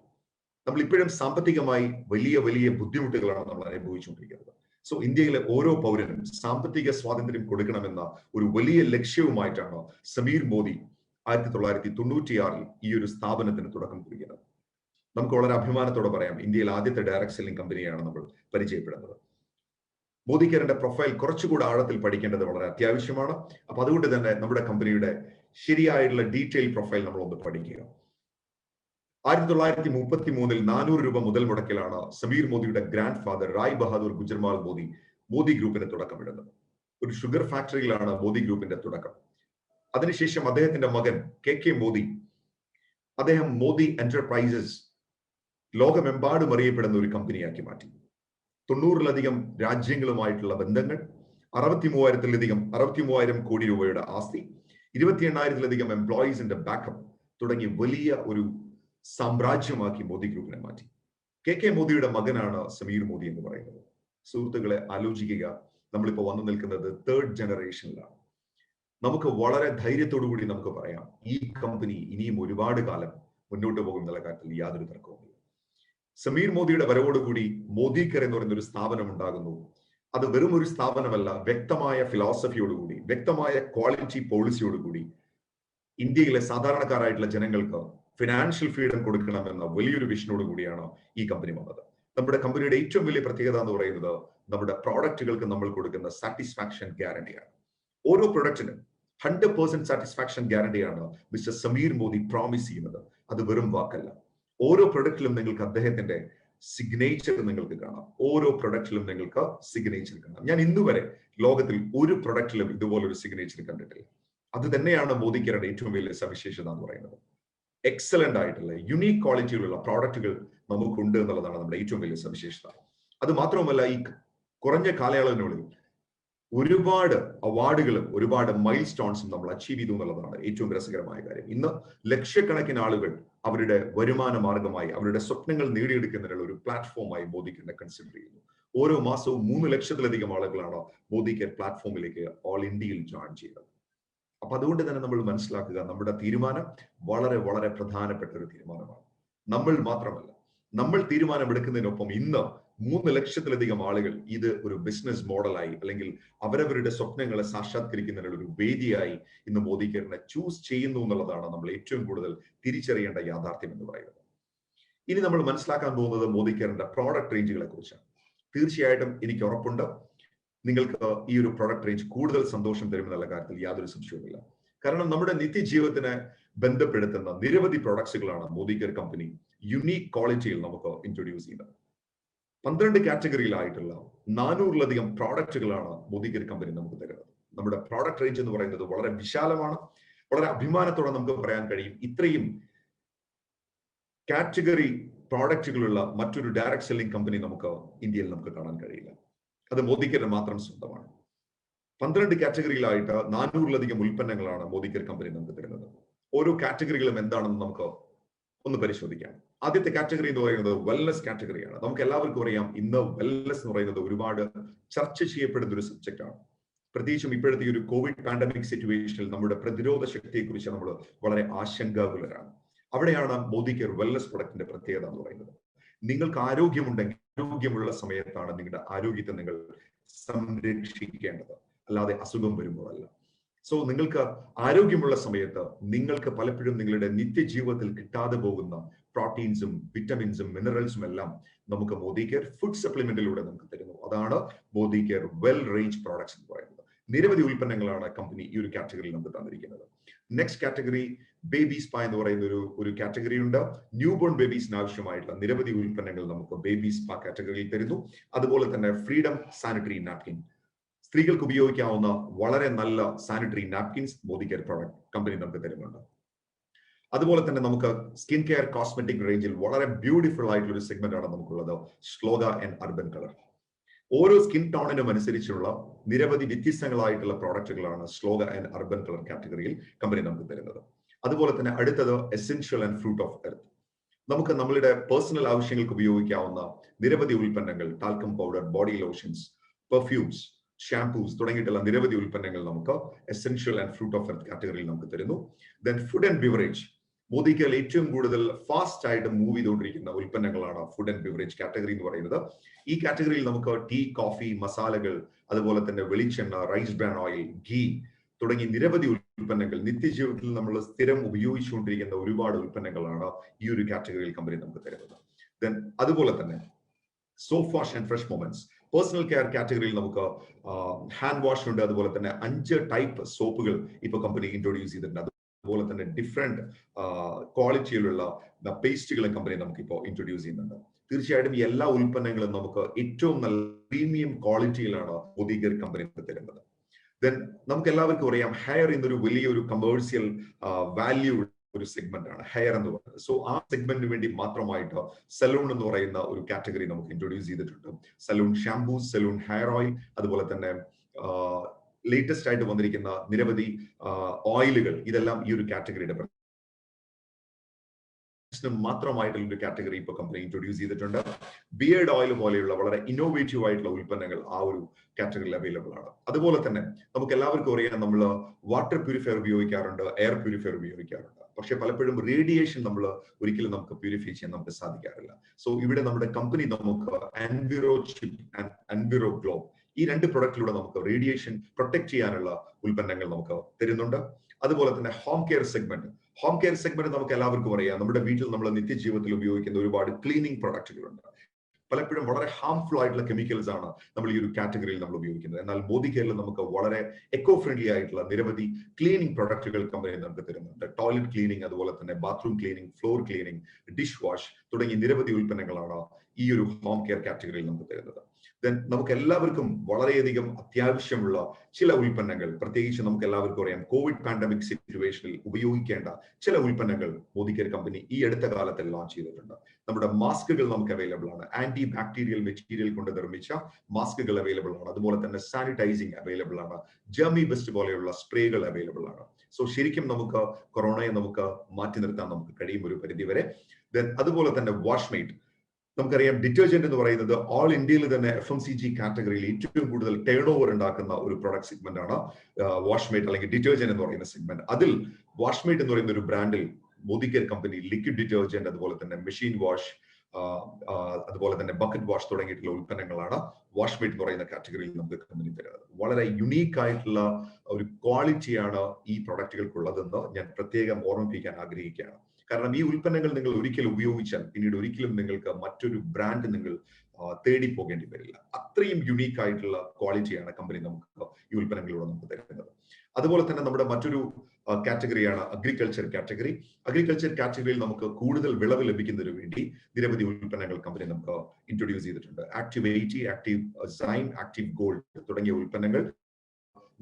നമ്മൾ ഇപ്പോഴും സാമ്പത്തികമായി വലിയ വലിയ ബുദ്ധിമുട്ടുകളാണ് നമ്മൾ അനുഭവിച്ചുകൊണ്ടിരിക്കുന്നത്. സോ ഇന്ത്യയിലെ ഓരോ പൗരനും സാമ്പത്തിക സ്വാതന്ത്ര്യം കൊടുക്കണമെന്ന ഒരു വലിയ ലക്ഷ്യവുമായിട്ടാണ് സമീർ മോദി 1996 ഈ ഒരു സ്ഥാപനത്തിന് തുടക്കം കുറിക്കുന്നത്. നമുക്ക് വളരെ അഭിമാനത്തോടെ പറയാം, ഇന്ത്യയിൽ ആദ്യത്തെ ഡയറക്ട് സെല്ലിംഗ് കമ്പനിയാണ് നമ്മൾ പരിചയപ്പെടുന്നത്. മോദി കെയറിന്റെ പ്രൊഫൈൽ കുറച്ചുകൂടെ ആഴത്തിൽ പഠിക്കേണ്ടത് വളരെ അത്യാവശ്യമാണ്. അപ്പൊ അതുകൊണ്ട് തന്നെ നമ്മുടെ കമ്പനിയുടെ ശരിയായിട്ടുള്ള ഡീറ്റെയിൽ പ്രൊഫൈൽ നമ്മൾ ഒന്ന് പഠിക്കുക. 1933 400 രൂപ മുതൽ മുടക്കിലാണ് സമീർ മോദിയുടെ ഗ്രാൻഡ് ഫാദർ റായ് ബഹാദൂർ ഗുജർമാൽ മോദി മോദി ഗ്രൂപ്പിന് തുടക്കമിടുന്നത്. ഒരു ഷുഗർ ഫാക്ടറിയിലാണ് മോദി ഗ്രൂപ്പിന്റെ തുടക്കം. അതിനുശേഷം അദ്ദേഹത്തിന്റെ മകൻ KK മോദി, അദ്ദേഹം മോദി എന്റർപ്രൈസസ് ലോകമെമ്പാടും അറിയപ്പെടുന്ന ഒരു കമ്പനിയാക്കി മാറ്റി. 90-ലധികം രാജ്യങ്ങളുമായിട്ടുള്ള ബന്ധങ്ങൾ, 63,000 കോടി രൂപയുടെ ആസ്തി, 28,000-ലധികം എംപ്ലോയീസിന്റെ ബാക്കപ്പ് തുടങ്ങി വലിയ ഒരു സാമ്രാജ്യമാക്കി മോദി ഗ്രൂപ്പിനെ മാറ്റി. KK മോദിയുടെ മകനാണ് സമീർ മോദി എന്ന് പറയുന്നത്. സുഹൃത്തുക്കളെ, ആലോചിക്കുക, നമ്മളിപ്പോ വന്നു നിൽക്കുന്നത് 3rd ജനറേഷനിലാണ്. നമുക്ക് വളരെ ധൈര്യത്തോടു കൂടി നമുക്ക് പറയാം, ഈ കമ്പനി ഇനിയും ഒരുപാട് കാലം മുന്നോട്ട് പോകും എന്നുള്ള കാര്യത്തിൽ യാതൊരു തർക്കവുമില്ല. സമീർ മോദിയുടെ വരവോടുകൂടി മോദി കെയർ എന്ന് പറയുന്ന ഒരു സ്ഥാപനം ഉണ്ടാകുന്നു. അത് വെറും ഒരു സ്ഥാപനമല്ല, വ്യക്തമായ ഫിലോസഫിയോടുകൂടി, വ്യക്തമായ ക്വാളിറ്റി പോളിസിയോടുകൂടി ഇന്ത്യയിലെ സാധാരണക്കാരായിട്ടുള്ള ജനങ്ങൾക്ക് ഫിനാൻഷ്യൽ ഫ്രീഡം കൊടുക്കണമെന്ന വലിയൊരു വിഷനോട് കൂടിയാണ് ഈ കമ്പനി വന്നത്. നമ്മുടെ കമ്പനിയുടെ ഏറ്റവും വലിയ പ്രത്യേകത എന്ന് പറയുന്നത് നമ്മുടെ പ്രോഡക്റ്റുകൾക്ക് നമ്മൾ കൊടുക്കുന്ന സാറ്റിസ്ഫാക്ഷൻ ഗ്യാരണ്ടിയാണ്. ഓരോ പ്രൊഡക്റ്റിനും 100% സാറ്റിസ്ഫാക്ഷൻ ഗ്യാരണ്ടിയാണ് മിസ്റ്റർ സമീർ മോദി പ്രോമിസ് ചെയ്യുന്നത്. അത് വെറും വാക്കല്ല. ഓരോ പ്രൊഡക്റ്റിലും നിങ്ങൾക്ക് അദ്ദേഹത്തിന്റെ സിഗ്നേച്ചർ നിങ്ങൾക്ക് കാണാം. ഓരോ പ്രൊഡക്റ്റിലും നിങ്ങൾക്ക് സിഗ്നേച്ചർ കാണാം. ഞാൻ ഇന്നുവരെ ലോകത്തിൽ ഒരു പ്രൊഡക്റ്റിലും ഇതുപോലൊരു സിഗ്നേച്ചർ കണ്ടിട്ടില്ല. അത് തന്നെയാണ് മോദി കെയറുടെ ഏറ്റവും വലിയ സവിശേഷത എന്ന് പറയുന്നത്. എക്സലന്റ് ആയിട്ടുള്ള യുണീക് ക്വാളിറ്റിയിലുള്ള പ്രോഡക്റ്റുകൾ നമുക്കുണ്ട് എന്നുള്ളതാണ് നമ്മുടെ ഏറ്റവും വലിയ സവിശേഷത. അത് മാത്രമല്ല, ഈ കുറഞ്ഞ കാലയളവിനുള്ളിൽ ഒരുപാട് അവാർഡുകളും ഒരുപാട് മൈൽ സ്റ്റോൺസും നമ്മൾ അച്ചീവ് ചെയ്തു എന്നുള്ളതാണ് ഏറ്റവും രസകരമായ കാര്യം. ഇന്ന് ലക്ഷക്കണക്കിന് ആളുകൾ അവരുടെ വരുമാന മാർഗമായി അവരുടെ സ്വപ്നങ്ങൾ നേടിയെടുക്കുന്നതിനുള്ള ഒരു പ്ലാറ്റ്ഫോമായി മോദി കെയറിനെ കൺസിഡർ ചെയ്യുന്നു. ഓരോ മാസവും 3 ലക്ഷത്തിലധികം ആളുകളാണ് മോദി കെയർ പ്ലാറ്റ്ഫോമിലേക്ക് ഓൾ ഇന്ത്യയിൽ ജോയിൻ ചെയ്യുന്നത്. അപ്പൊ അതുകൊണ്ട് തന്നെ നമ്മൾ മനസ്സിലാക്കുക, നമ്മുടെ തീരുമാനം വളരെ വളരെ പ്രധാനപ്പെട്ട ഒരു തീരുമാനമാണ്. നമ്മൾ മാത്രമല്ല, നമ്മൾ തീരുമാനമെടുക്കുന്നതിനൊപ്പം ഇന്ന് 3 ലക്ഷത്തിലധികം ആളുകൾ ഇത് ഒരു ബിസിനസ് മോഡലായി അല്ലെങ്കിൽ അവരവരുടെ സ്വപ്നങ്ങളെ സാക്ഷാത്കരിക്കുന്നതിനുള്ള ഒരു വേദിയായി ഇന്ന് മോദി കെയറിനെ ചൂസ് ചെയ്യുന്നു എന്നുള്ളതാണ് നമ്മൾ ഏറ്റവും കൂടുതൽ തിരിച്ചറിയേണ്ട യാഥാർത്ഥ്യം എന്ന് പറയുന്നത്. ഇനി നമ്മൾ മനസ്സിലാക്കാൻ പോകുന്നത് മോദി കെയറിന്റെ പ്രോഡക്റ്റ് റേഞ്ചുകളെ കുറിച്ചാണ്. തീർച്ചയായിട്ടും എനിക്ക് ഉറപ്പുണ്ട് നിങ്ങൾക്ക് ഈ ഒരു പ്രോഡക്റ്റ് റേഞ്ച് കൂടുതൽ സന്തോഷം തരുമെന്നുള്ള കാര്യത്തിൽ യാതൊരു സംശയവുമില്ല. കാരണം നമ്മുടെ നിത്യജീവിതത്തിനെ ബന്ധപ്പെടുത്തുന്ന നിരവധി പ്രോഡക്ട്സുകളാണ് മോദി കെയർ കമ്പനി യുണീക് ക്വാളിറ്റിയിൽ നമുക്ക് ഇൻട്രൊഡ്യൂസ് ചെയ്യുന്നത്. 12 കാറ്റഗറിയിലായിട്ടുള്ള 400-ലധികം പ്രോഡക്റ്റുകളാണ് മോദി കെയർ കമ്പനി നമുക്ക് തരുന്നത്. നമ്മുടെ പ്രോഡക്റ്റ് റേഞ്ച് എന്ന് പറയുന്നത് വളരെ വിശാലമാണ്. വളരെ അഭിമാനത്തോടെ നമുക്ക് പറയാൻ കഴിയും, ഇത്രയും കാറ്റഗറി പ്രോഡക്റ്റുകളുള്ള മറ്റൊരു ഡയറക്ട് സെല്ലിംഗ് കമ്പനി നമുക്ക് ഇന്ത്യയിൽ നമുക്ക് കാണാൻ കഴിയില്ല. അത് മോദി കെയറിന് മാത്രം സ്വന്തമാണ്. 12 കാറ്റഗറിയിലായിട്ട് 400-ലധികം ഉൽപ്പന്നങ്ങളാണ് മോദി കെയർ കമ്പനി നമുക്ക് തരുന്നത്. ഓരോ കാറ്റഗറികളും എന്താണെന്ന് നമുക്ക് ഒന്ന് പരിശോധിക്കാം. ആദ്യത്തെ കാറ്റഗറി എന്ന് പറയുന്നത് വെൽനസ് കാറ്റഗറിയാണ്. നമുക്ക് എല്ലാവർക്കും അറിയാം, ഇന്ന് വെൽനസ് എന്ന് പറയുന്നത് ഒരുപാട് ചർച്ച ചെയ്യപ്പെടുന്ന ഒരു സബ്ജക്റ്റ് ആണ്. പ്രത്യേകിച്ചും ഇപ്പോഴത്തെ ഒരു കോവിഡ് പാൻഡമിക് സിറ്റുവേഷനിൽ നമ്മുടെ പ്രതിരോധ ശക്തിയെ കുറിച്ച് നമ്മൾ വളരെ ആശങ്കാകുലരാണ്. അവിടെയാണ് മോദി കെയർ വെൽനസ് പ്രൊഡക്റ്റിന്റെ പ്രത്യേകത എന്ന് പറയുന്നത്. നിങ്ങൾക്ക് ആരോഗ്യമുണ്ടെങ്കിൽ ആരോഗ്യമുള്ള സമയത്താണ് നിങ്ങളുടെ ആരോഗ്യത്തെ നിങ്ങൾ സംരക്ഷിക്കേണ്ടത്, അല്ലാതെ അസുഖം വരുമ്പോഴല്ല. സോ നിങ്ങൾക്ക് ആരോഗ്യമുള്ള സമയത്ത് നിങ്ങൾക്ക് പലപ്പോഴും നിങ്ങളുടെ നിത്യജീവിതത്തിൽ കിട്ടാതെ പോകുന്ന പ്രോട്ടീൻസും വിറ്റമിൻസും മിനറൽസും എല്ലാം നമുക്ക് മോദി കെയർ ഫുഡ് സപ്ലിമെന്റിലൂടെ നമുക്ക് തരുന്നു. അതാണ് Modi care well range products എന്ന് പറയുന്നത്. നിരവധി ഉൽപ്പന്നങ്ങളാണ് കമ്പനി ഈ ഒരു കാറ്റഗറിയിൽ നമുക്ക് തന്നിരിക്കുന്നത്. നെക്സ്റ്റ് കാറ്റഗറി ബേബി സ്പാ എന്ന് പറയുന്ന ഒരു കാറ്റഗറി ഉണ്ട്. ന്യൂ ബോൺ ബേബീസിന് ആവശ്യമായിട്ടുള്ള നിരവധി ഉൽപ്പന്നങ്ങൾ നമുക്ക് ബേബി സ്പാ കാറ്റഗറിയിൽ തരുന്നു. അതുപോലെ തന്നെ ഫ്രീഡം സാനിറ്ററി നാപ്കിൻ, സ്ത്രീകൾക്ക് ഉപയോഗിക്കാവുന്ന വളരെ നല്ല sanitary napkins Modi care product company നമുക്ക് തരുന്നുണ്ട്. അതുപോലെ തന്നെ നമുക്ക് സ്കിൻ കെയർ കോസ്മെറ്റിക് റേഞ്ചിൽ വളരെ ബ്യൂട്ടിഫുൾ ആയിട്ടുള്ള ഒരു സെഗ്മെന്റ് ആണ് നമുക്കുള്ളത്, ശ്ലോക ആൻഡ് അർബൻ കളർ. ഓരോ സ്കിൻ ടോണിനും അനുസരിച്ചുള്ള നിരവധി വ്യത്യസ്തങ്ങളായിട്ടുള്ള പ്രോഡക്റ്റുകളാണ് ശ്ലോക ആൻഡ് അർബൻ കളർ കാറ്റഗറിയിൽ കമ്പനി നമുക്ക് തരുന്നത്. അതുപോലെ തന്നെ അടുത്തത് essential and fruit of earth. നമുക്ക് നമ്മളുടെ പേഴ്സണൽ ആവശ്യങ്ങൾക്ക് ഉപയോഗിക്കാവുന്ന നിരവധി ഉൽപ്പന്നങ്ങൾ, talcum powder, body lotions, perfumes, shampoos തുടങ്ങിയിട്ടുള്ള നിരവധി ഉൽപ്പന്നങ്ങൾ നമുക്ക് essential and fruit of earth കാറ്റഗറിയിൽ നമുക്ക് തരുന്നു. Then food and beverage, Modi care ഏറ്റവും കൂടുതൽ ഫാസ്റ്റ് ആയിട്ട് മൂവ് ചെയ്തുകൊണ്ടിരിക്കുന്ന ഉൽപ്പന്നങ്ങളാണ് ഫുഡ് ആൻഡ് ബിവറേജ് കാറ്റഗറി എന്ന് പറയുന്നത്. ഈ കാറ്റഗറിയിൽ നമുക്ക് ടീ, കോഫി, മസാലകൾ, അതുപോലെ തന്നെ വെളിച്ചെണ്ണ, റൈസ് ബ്രാൻ ഓയിൽ, ഗീ തുടങ്ങി നിരവധി ഉൽപ്പന്നങ്ങൾ, നിത്യജീവിതത്തിൽ നമ്മൾ സ്ഥിരം ഉപയോഗിച്ചുകൊണ്ടിരിക്കുന്ന ഒരുപാട് ഉൽപ്പന്നങ്ങളാണ് ഈ ഒരു കാറ്റഗറിയിൽ കമ്പനി നമുക്ക് തരുന്നത്. ദെൻ അതുപോലെ തന്നെ soap wash and fresh moments, personal care കാറ്റഗറിയിൽ നമുക്ക് ഹാൻഡ് വാഷ് ഉണ്ട്. അതുപോലെ തന്നെ 5 ടൈപ്പ് സോപ്പുകൾ ഇപ്പോൾ കമ്പനി ഇൻട്രൊഡ്യൂസ് ചെയ്തിട്ടുണ്ട്. അതുപോലെ തന്നെ ഡിഫറെന്റ് ക്വാളിറ്റിയിലുള്ള പേസ്റ്റുകളും കമ്പനി നമുക്ക് ഇപ്പോൾ ഇൻട്രൊഡ്യൂസ് ചെയ്യുന്നുണ്ട്. തീർച്ചയായിട്ടും ഈ എല്ലാ ഉൽപ്പന്നങ്ങളും നമുക്ക് ഏറ്റവും നല്ല പ്രീമിയം ക്വാളിറ്റിയിലാണ് മോദി കെയർ കമ്പനി തരുന്നത്. ദെൻ നമുക്ക് എല്ലാവർക്കും അറിയാം, ഹെയർ എന്നൊരു വലിയൊരു കമേഴ്സ്യൽ വാല്യൂ ഒരു സെഗ്മെന്റ് ആണ് ഹെയർ എന്ന് പറയുന്നത്. സോ ആ സെഗ്മെന്റിന് വേണ്ടി മാത്രമായിട്ട് സലൂൺ എന്ന് പറയുന്ന ഒരു കാറ്റഗറി നമുക്ക് ഇൻട്രൊഡ്യൂസ് ചെയ്തിട്ടുണ്ട്. Salon shampoos, salon hair oil, അതുപോലെ തന്നെ ലേറ്റസ്റ്റ് ആയിട്ട് വന്നിരിക്കുന്ന നിരവധി ഓയിലുകൾ, ഇതെല്ലാം ഈ ഒരു കാറ്റഗറിയുടെ മാത്രമായിട്ടുള്ള ഒരു കാറ്റഗറി ഇപ്പോൾ കമ്പനി ഇൻട്രൊഡ്യൂസ് ചെയ്തിട്ടുണ്ട്. ബിയേർഡ് ഓയിൽ പോലെയുള്ള വളരെ ഇന്നോവേറ്റീവ് ആയിട്ടുള്ള ഉൽപ്പന്നങ്ങൾ ആ ഒരു കാറ്റഗറിയിൽ അവൈലബിൾ ആണ്. അതുപോലെ തന്നെ നമുക്ക് എല്ലാവർക്കും അറിയാം, നമ്മൾ വാട്ടർ പ്യൂരിഫയർ ഉപയോഗിക്കാറുണ്ട്, എയർ പ്യൂരിഫയർ ഉപയോഗിക്കാറുണ്ട്. പക്ഷെ പലപ്പോഴും റേഡിയേഷൻ നമ്മൾ ഒരിക്കലും നമുക്ക് പ്യൂരിഫൈ ചെയ്യാൻ നമുക്ക് സാധിക്കാറില്ല. സോ ഇവിടെ നമ്മുടെ കമ്പനി നമുക്ക് Enviro chip and Enviro globe, ഈ 2 പ്രൊഡക്റ്റിലൂടെ നമുക്ക് റേഡിയേഷൻ പ്രൊട്ടക്ട് ചെയ്യാനുള്ള ഉൽപ്പന്നങ്ങൾ നമുക്ക് തരുന്നുണ്ട്. അതുപോലെ തന്നെ ഹോം കെയർ സെഗ്മെന്റ് നമുക്ക് എല്ലാവർക്കും അറിയാം, നമ്മുടെ വീട്ടിൽ നമ്മൾ നിത്യജീവിതത്തിൽ ഉപയോഗിക്കുന്ന ഒരുപാട് ക്ലീനിങ് പ്രൊഡക്റ്റുകളുണ്ട്. പലപ്പോഴും വളരെ ഹാംഫുൾ ആയിട്ടുള്ള കെമിക്കൽസ് ആണ് നമ്മൾ ഈ ഒരു കാറ്റഗറിയിൽ നമ്മൾ ഉപയോഗിക്കുന്നത്. എന്നാൽ മോദി കെയറിൽ നമുക്ക് വളരെ എക്കോ ഫ്രണ്ട്ലി ആയിട്ടുള്ള നിരവധി ക്ലീനിങ് പ്രൊഡക്റ്റുകൾ കമ്പനി നമുക്ക് തരുന്നുണ്ട്. ടോയ്ലറ്റ് ക്ലീനിങ്, അതുപോലെ തന്നെ bathroom cleaning, floor cleaning, dish wash തുടങ്ങി നിരവധി ഉൽപ്പന്നങ്ങളാണ് ഈ ഒരു ഹോം കെയർ കാറ്റഗറിയിൽ നമുക്ക് തരുന്നത്. ദെൻ നമുക്ക് എല്ലാവർക്കും വളരെയധികം അത്യാവശ്യമുള്ള ചില ഉൽപ്പന്നങ്ങൾ, പ്രത്യേകിച്ച് നമുക്ക് എല്ലാവർക്കും അറിയാം, കോവിഡ് പാൻഡമിക് സിറ്റുവേഷനിൽ ഉപയോഗിക്കേണ്ട ചില ഉൽപ്പന്നങ്ങൾ മോദി കെയർ കമ്പനി ഈ അടുത്ത കാലത്ത് ലോഞ്ച് ചെയ്തിട്ടുണ്ട്. നമ്മുടെ മാസ്കുകൾ നമുക്ക് അവൈലബിൾ ആണ്. ആന്റി ബാക്ടീരിയൽ മെറ്റീരിയൽ കൊണ്ട് നിർമ്മിച്ച മാസ്കുകൾ അവൈലബിൾ ആണ്. അതുപോലെ തന്നെ സാനിറ്റൈസിങ് അവൈലബിൾ ആണ്. ജെർമി ബെസ്റ്റ് പോലെയുള്ള സ്പ്രേകൾ അവൈലബിൾ ആണ്. സോ ശരിക്കും നമുക്ക് കൊറോണയെ നമുക്ക് മാറ്റി നിർത്താൻ നമുക്ക് കഴിയും ഒരു പരിധി വരെ. ദെൻ അതുപോലെ തന്നെ വാഷ്മേറ്റ്, നമുക്കറിയാം ഡിറ്റർജന്റ് എന്ന് പറയുന്നത് ഓൾ ഇന്ത്യയിൽ തന്നെ FMCG കാറ്റഗറിയിൽ ഏറ്റവും കൂടുതൽ ടേൺ ഓവർ ഉണ്ടാക്കുന്ന ഒരു പ്രൊഡക്റ്റ് സെഗ്മെന്റ് ആണ് വാഷ്മേറ്റ് അല്ലെങ്കിൽ ഡിറ്റർജന്റ് എന്ന് പറയുന്ന സെഗ്മെന്റ്. അതിൽ വാഷ്മേറ്റ് എന്ന് പറയുന്ന ഒരു ബ്രാൻഡിൽ Modi care company liquid detergent, അതുപോലെ തന്നെ മെഷീൻ വാഷ്, അതുപോലെ തന്നെ ബക്കറ്റ് വാഷ് തുടങ്ങിയിട്ടുള്ള ഉൽപ്പന്നങ്ങളാണ് വാഷ്മേറ്റ് എന്ന് പറയുന്ന കാറ്റഗറിയിൽ നമുക്ക് കമ്പനി തരുന്നത്. വളരെ യുണീക്ക് ആയിട്ടുള്ള ഒരു ക്വാളിറ്റിയാണ് ഈ പ്രൊഡക്റ്റുകൾക്കുള്ളതെന്ന് ഞാൻ പ്രത്യേകം ഓർമ്മിപ്പിക്കാൻ ആഗ്രഹിക്കുകയാണ്. കാരണം ഈ ഉൽപ്പന്നങ്ങൾ നിങ്ങൾ ഒരിക്കൽ ഉപയോഗിച്ചാൽ പിന്നീട് ഒരിക്കലും നിങ്ങൾക്ക് മറ്റൊരു ബ്രാൻഡ് നിങ്ങൾ തേടി പോകേണ്ടി വരില്ല. അത്രയും യുണീക്ക് ആയിട്ടുള്ള ക്വാളിറ്റിയാണ് കമ്പനി നമുക്ക് ഈ ഉൽപ്പന്നങ്ങളിലൂടെ നമുക്ക് തരുന്നത്. അതുപോലെ തന്നെ നമ്മുടെ മറ്റൊരു കാറ്റഗറിയാണ് അഗ്രികൾച്ചർ കാറ്റഗറി. അഗ്രികൾച്ചർ കാറ്റഗറിയിൽ നമുക്ക് കൂടുതൽ വിളവ് ലഭിക്കുന്നതിന് വേണ്ടി നിരവധി ഉൽപ്പന്നങ്ങൾ കമ്പനി നമുക്ക് ഇൻട്രൊഡ്യൂസ് ചെയ്തിട്ടുണ്ട്. Active 80, active sign, active gold തുടങ്ങിയ ഉൽപ്പന്നങ്ങൾ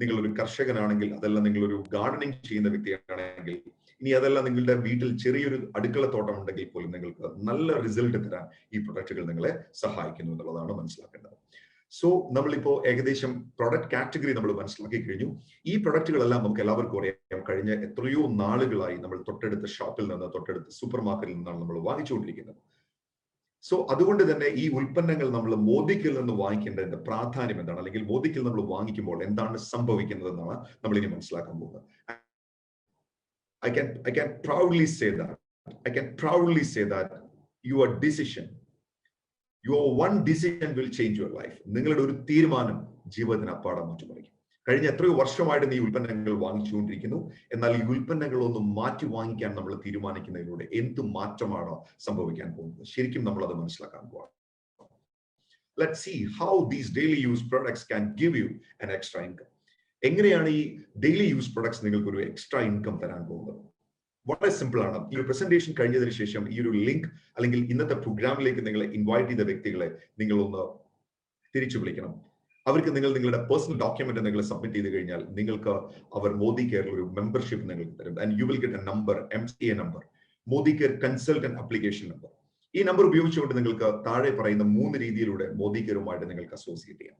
നിങ്ങളൊരു കർഷകനാണെങ്കിൽ, അതെല്ലാം നിങ്ങളൊരു ഗാർഡനിങ് ചെയ്യുന്ന വ്യക്തിയാണെങ്കിൽ, ഇനി അതെല്ലാം നിങ്ങളുടെ വീട്ടിൽ ചെറിയൊരു അടുക്കള തോട്ടം ഉണ്ടെങ്കിൽ പോലും നിങ്ങൾക്ക് നല്ല റിസൾട്ട് തരാൻ ഈ പ്രൊഡക്റ്റുകൾ നിങ്ങളെ സഹായിക്കുന്നു എന്നുള്ളതാണ് മനസ്സിലാക്കേണ്ടത്. സോ നമ്മളിപ്പോ ഏകദേശം പ്രൊഡക്റ്റ് കാറ്റഗറി നമ്മൾ മനസ്സിലാക്കി കഴിഞ്ഞു. ഈ പ്രൊഡക്റ്റുകളെല്ലാം നമുക്ക് എല്ലാവർക്കും അറിയാം, കഴിഞ്ഞ എത്രയോ നാളുകളായി നമ്മൾ തൊട്ടടുത്ത ഷോപ്പിൽ നിന്ന്, തൊട്ടടുത്ത സൂപ്പർ മാർക്കറ്റിൽ നിന്നാണ് നമ്മൾ വാങ്ങിച്ചുകൊണ്ടിരിക്കുന്നത്. സോ അതുകൊണ്ട് തന്നെ ഈ ഉൽപ്പന്നങ്ങൾ നമ്മൾ മോദിക്കിൽ നിന്ന് വാങ്ങിക്കേണ്ടതിന്റെ പ്രാധാന്യം എന്താണ്, അല്ലെങ്കിൽ മോദിക്കിൽ നമ്മൾ വാങ്ങിക്കുമ്പോൾ എന്താണ് സംഭവിക്കുന്നത് എന്നാണ് നമ്മൾ ഇനി മനസ്സിലാക്കാൻ പോകുന്നത്. I can proudly say that your decision, your one decision will change your life. നിങ്ങളുടെ ഒരു തീരുമാനം ജീവിതത്തിന് അപ്പാടെ മാറ്റിമറിക്കും. കഴിഞ്ഞ എത്രയോ വർഷമായിട്ട് ഈ ഉൽപ്പന്നങ്ങൾ വാങ്ങിച്ചുകൊണ്ടിരിക്കുന്നു. എന്നാൽ ഈ ഉൽപ്പന്നങ്ങളൊന്നും മാറ്റി വാങ്ങിക്കാൻ നമ്മൾ തീരുമാനിക്കുന്നതിലൂടെ എന്ത് മാറ്റമാണോ സംഭവിക്കാൻ പോകുന്നത്, ശരിക്കും നമ്മൾ അത് മനസ്സിലാക്കാൻ പോവാം. Let's see how these daily use products can give you an extra income. എങ്ങനെയാണ് ഈ ഡെയിലി യൂസ് പ്രൊഡക്ട്സ് നിങ്ങൾക്ക് ഒരു എക്സ്ട്രാ ഇൻകം തരാൻ പോകുന്നത്? വളരെ സിമ്പിൾ ആണ്. ഈ ഒരു പ്രസന്റേഷൻ കഴിഞ്ഞതിന് ശേഷം ഈ ഒരു ലിങ്ക് അല്ലെങ്കിൽ ഇന്നത്തെ പ്രോഗ്രാമിലേക്ക് നിങ്ങളെ ഇൻവൈറ്റ് ചെയ്ത വ്യക്തികളെ നിങ്ങളൊന്ന് തിരിച്ചു വിളിക്കണം. അവർക്ക് നിങ്ങളുടെ പേഴ്സണൽ ഡോക്യുമെന്റ് നിങ്ങൾ സബ്മിറ്റ് ചെയ്ത് കഴിഞ്ഞാൽ നിങ്ങൾക്ക് അവർ മോദി കെയറിൽ ഒരു മെമ്പർഷിപ്പ് നിങ്ങൾക്ക് തരും. And you will get A number, MCA number, Modi care consultant application number. ഈ നമ്പർ ഉപയോഗിച്ചുകൊണ്ട് നിങ്ങൾക്ക് താഴെ പറയുന്ന 3 രീതിയിലൂടെ മോദി കെയറുമായിട്ട് നിങ്ങൾക്ക് അസോസിയേറ്റ് ചെയ്യാം.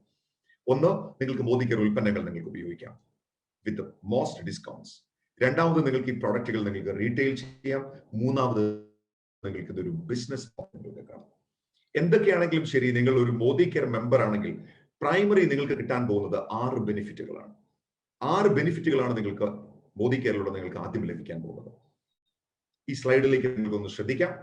ഒന്ന്, നിങ്ങൾക്ക് മോദി കെയർ ഉൽപ്പന്നങ്ങൾ നിങ്ങൾക്ക് ഉപയോഗിക്കാം വിത്ത് മോസ്റ്റ് ഡിസ്കൗണ്ട്സ്. രണ്ടാമത്, നിങ്ങൾക്ക് ഈ പ്രോഡക്റ്റുകൾ നിങ്ങൾക്ക് റീറ്റെയിൽ ചെയ്യാം. മൂന്നാമത്, നിങ്ങൾക്ക് ഇതൊരു ബിസിനസ് കാണാം. എന്തൊക്കെയാണെങ്കിലും ശരി, നിങ്ങൾ ഒരു മോദി കെയർ മെമ്പർ ആണെങ്കിൽ പ്രൈമറി നിങ്ങൾക്ക് കിട്ടാൻ പോകുന്നത് 6 ബെനിഫിറ്റുകളാണ്. 6 ബെനിഫിറ്റുകളാണ് നിങ്ങൾക്ക് മോദി കെയറിലൂടെ നിങ്ങൾക്ക് ആദ്യം ലഭിക്കാൻ പോകുന്നത്. ഈ സ്ലൈഡിലേക്ക് നിങ്ങൾക്കൊന്ന് ശ്രദ്ധിക്കാം.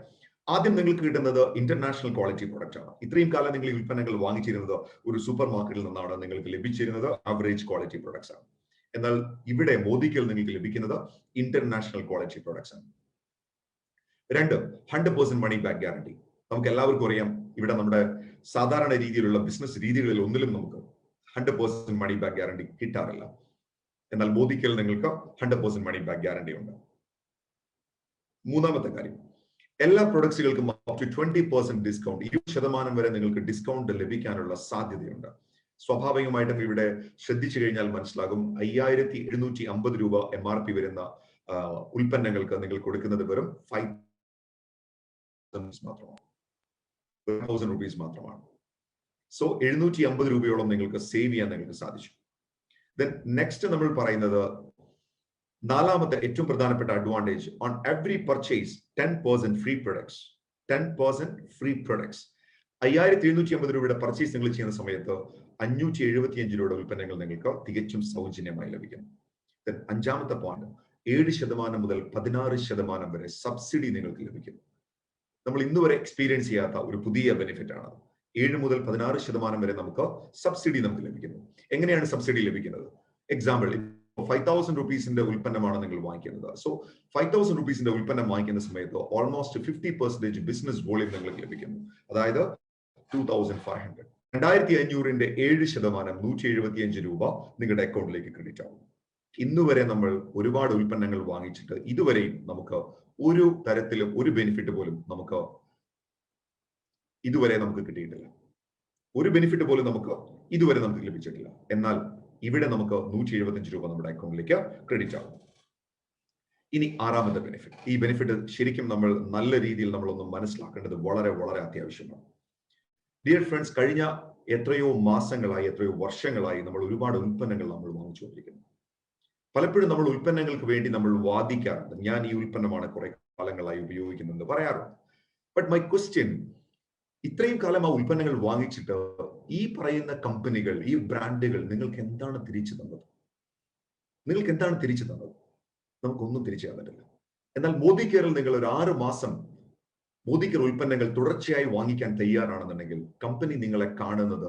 ആദ്യം നിങ്ങൾക്ക് കിട്ടുന്നത് ഇന്റർനാഷണൽ ക്വാളിറ്റി പ്രൊഡക്റ്റ് ആണ്. ഇത്രയും കാലം നിങ്ങൾ ഈ ഉൽപ്പന്നങ്ങൾ വാങ്ങിച്ചിരുന്നത് ഒരു സൂപ്പർ മാർക്കറ്റിൽ നിന്നാണ് നിങ്ങൾക്ക് ലഭിച്ചിരുന്നത് ആവറേജ് ക്വാളിറ്റി പ്രൊഡക്ട്സ് ആണ്. എന്നാൽ ഇവിടെ മോദി കെയറിൽ നിങ്ങൾക്ക് ലഭിക്കുന്നത് ഇന്റർനാഷണൽ ക്വാളിറ്റി പ്രൊഡക്ട്സ് ആണ്. 2, 100% മണി ബാക്ക് ഗ്യാരണ്ടി. നമുക്ക് എല്ലാവർക്കും അറിയാം, ഇവിടെ നമ്മുടെ സാധാരണ രീതിയിലുള്ള ബിസിനസ് രീതികളിൽ ഒന്നിലും നമുക്ക് 100% മണി ബാക്ക് ഗ്യാരണ്ടി കിട്ടാറില്ല. എന്നാൽ മോദി കെയറിൽ നിങ്ങൾക്ക് 100% മണി ബാക്ക് ഗ്യാരണ്ടി ഉണ്ട്. മൂന്നാമത്തെ കാര്യം, എല്ലാ പ്രൊഡക്ട്സുകൾക്കും അപ് ടു 20% ഡിസ്കൗണ്ട്, 20% വരെ നിങ്ങൾക്ക് ഡിസ്കൗണ്ട് ലഭിക്കാനുള്ള സാധ്യതയുണ്ട്. സ്വാഭാവികമായിട്ടും ഇവിടെ ശ്രദ്ധിച്ചു കഴിഞ്ഞാൽ മനസ്സിലാകും, 5750 രൂപ MRP വരുന്ന ഉൽപ്പന്നങ്ങൾക്ക് നിങ്ങൾ കൊടുക്കുന്നത് വെറും 5,000 മാത്രമാണ്, 1,000 rupees മാത്രമാണ്. സോ 750 രൂപയോളം നിങ്ങൾക്ക് സേവ് ചെയ്യാൻ നിങ്ങൾക്ക് സാധിച്ചു. ദെൻ നെക്സ്റ്റ് നമ്മൾ പറയുന്നത്, നാലാമത്തെ ഏറ്റവും പ്രധാനപ്പെട്ട advantage, on every purchase 10% free products. 10% free products. 5750 രൂപയുടെ പർച്ചേസ് നിങ്ങൾ ചെയ്യുന്ന സമയത്ത് 575 രൂപയുടെ ഉൽപ്പന്നങ്ങൾ നിങ്ങൾക്ക് തികച്ചും സൗജന്യമായി ലഭിക്കുന്നു. അഞ്ചാമത്തെ പോയിന്റ്, 7% മുതൽ 16% വരെ സബ്സിഡി നിങ്ങൾക്ക് ലഭിക്കുന്നു. നമ്മൾ ഇന്ന് വരെ എക്സ്പീരിയൻസ് ചെയ്യാത്ത ഒരു പുതിയ ബെനിഫിറ്റ് ആണ്. 7 മുതൽ 16% വരെ നമുക്ക് സബ്സിഡി നമുക്ക് ലഭിക്കുന്നു. എങ്ങനെയാണ് സബ്സിഡി ലഭിക്കുന്നത്? എക്സാമ്പിൾ, 5,000 rupeesന്റെ ഉൽപ്പന്നമാണ് നിങ്ങൾ വാങ്ങിക്കുന്നത്. സോ 5,000 rupeesന്റെ ഉൽപ്പന്നം വാങ്ങിക്കുന്ന സമയത്ത് ഓൾമോസ്റ്റ് 50% ബിസിനസ് വോളിയം നിങ്ങൾക്ക് ലഭിക്കുന്നു. അതായത് 2,500. 2,500ന്റെ 7% 175 രൂപ നിങ്ങളുടെ അക്കൗണ്ടിലേക്ക് ക്രെഡിറ്റ് ആവും. ഇന്നുവരെ നമ്മൾ ഒരുപാട് ഉൽപ്പന്നങ്ങൾ വാങ്ങിച്ചിട്ട് ഇതുവരെയും നമുക്ക് ഒരു തരത്തിലും ഒരു ബെനിഫിറ്റ് പോലും നമുക്ക് ഇതുവരെ നമുക്ക് കിട്ടിയിട്ടില്ല. ഒരു ബെനിഫിറ്റ് പോലും നമുക്ക് ഇതുവരെ നമുക്ക് ലഭിച്ചിട്ടില്ല. എന്നാൽ ഇവിടെ നമുക്ക് 175 രൂപ നമ്മുടെ അക്കൗണ്ടിലേക്ക് ക്രെഡിറ്റ് ആവും. ഇനി ആറാമത്തെ ബെനിഫിറ്റ്. ഈ ബെനിഫിറ്റ് ശരിക്കും നമ്മൾ നല്ല രീതിയിൽ നമ്മളൊന്ന് മനസ്സിലാക്കേണ്ടത് വളരെ വളരെ അത്യാവശ്യമാണ്. ഡിയർ ഫ്രണ്ട്സ്, കഴിഞ്ഞ എത്രയോ മാസങ്ങളായി, എത്രയോ വർഷങ്ങളായി നമ്മൾ ഒരുപാട് ഉൽപ്പന്നങ്ങൾ നമ്മൾ വാങ്ങിച്ചുകൊണ്ടിരിക്കുന്നു. പലപ്പോഴും നമ്മൾ ഉൽപ്പന്നങ്ങൾക്ക് വേണ്ടി നമ്മൾ വാദിക്കാറുണ്ട്. ഞാൻ ഈ ഉൽപ്പന്നമാണ് കുറെ കാലങ്ങളായി ഉപയോഗിക്കുന്നത് പറയാറുണ്ട്. ബട്ട് മൈ ക്വസ്റ്റ്യൻ, ഇത്രയും കാലം ആ ഉൽപ്പന്നങ്ങൾ വാങ്ങിച്ചിട്ട് ഈ പറയുന്ന കമ്പനികൾ, ഈ ബ്രാൻഡുകൾ നിങ്ങൾക്ക് എന്താണ് തിരിച്ചു തന്നത്? നിങ്ങൾക്ക് എന്താണ് തിരിച്ചു തന്നത്? നമുക്കൊന്നും തിരിച്ചു തന്നിട്ടില്ല. എന്നാൽ മോദി കെയറിൽ നിങ്ങൾ ഒരു 6 മാസം മോദി കെയർ ഉൽപ്പന്നങ്ങൾ തുടർച്ചയായി വാങ്ങിക്കാൻ തയ്യാറാണെന്നുണ്ടെങ്കിൽ കമ്പനി നിങ്ങളെ കാണുന്നത്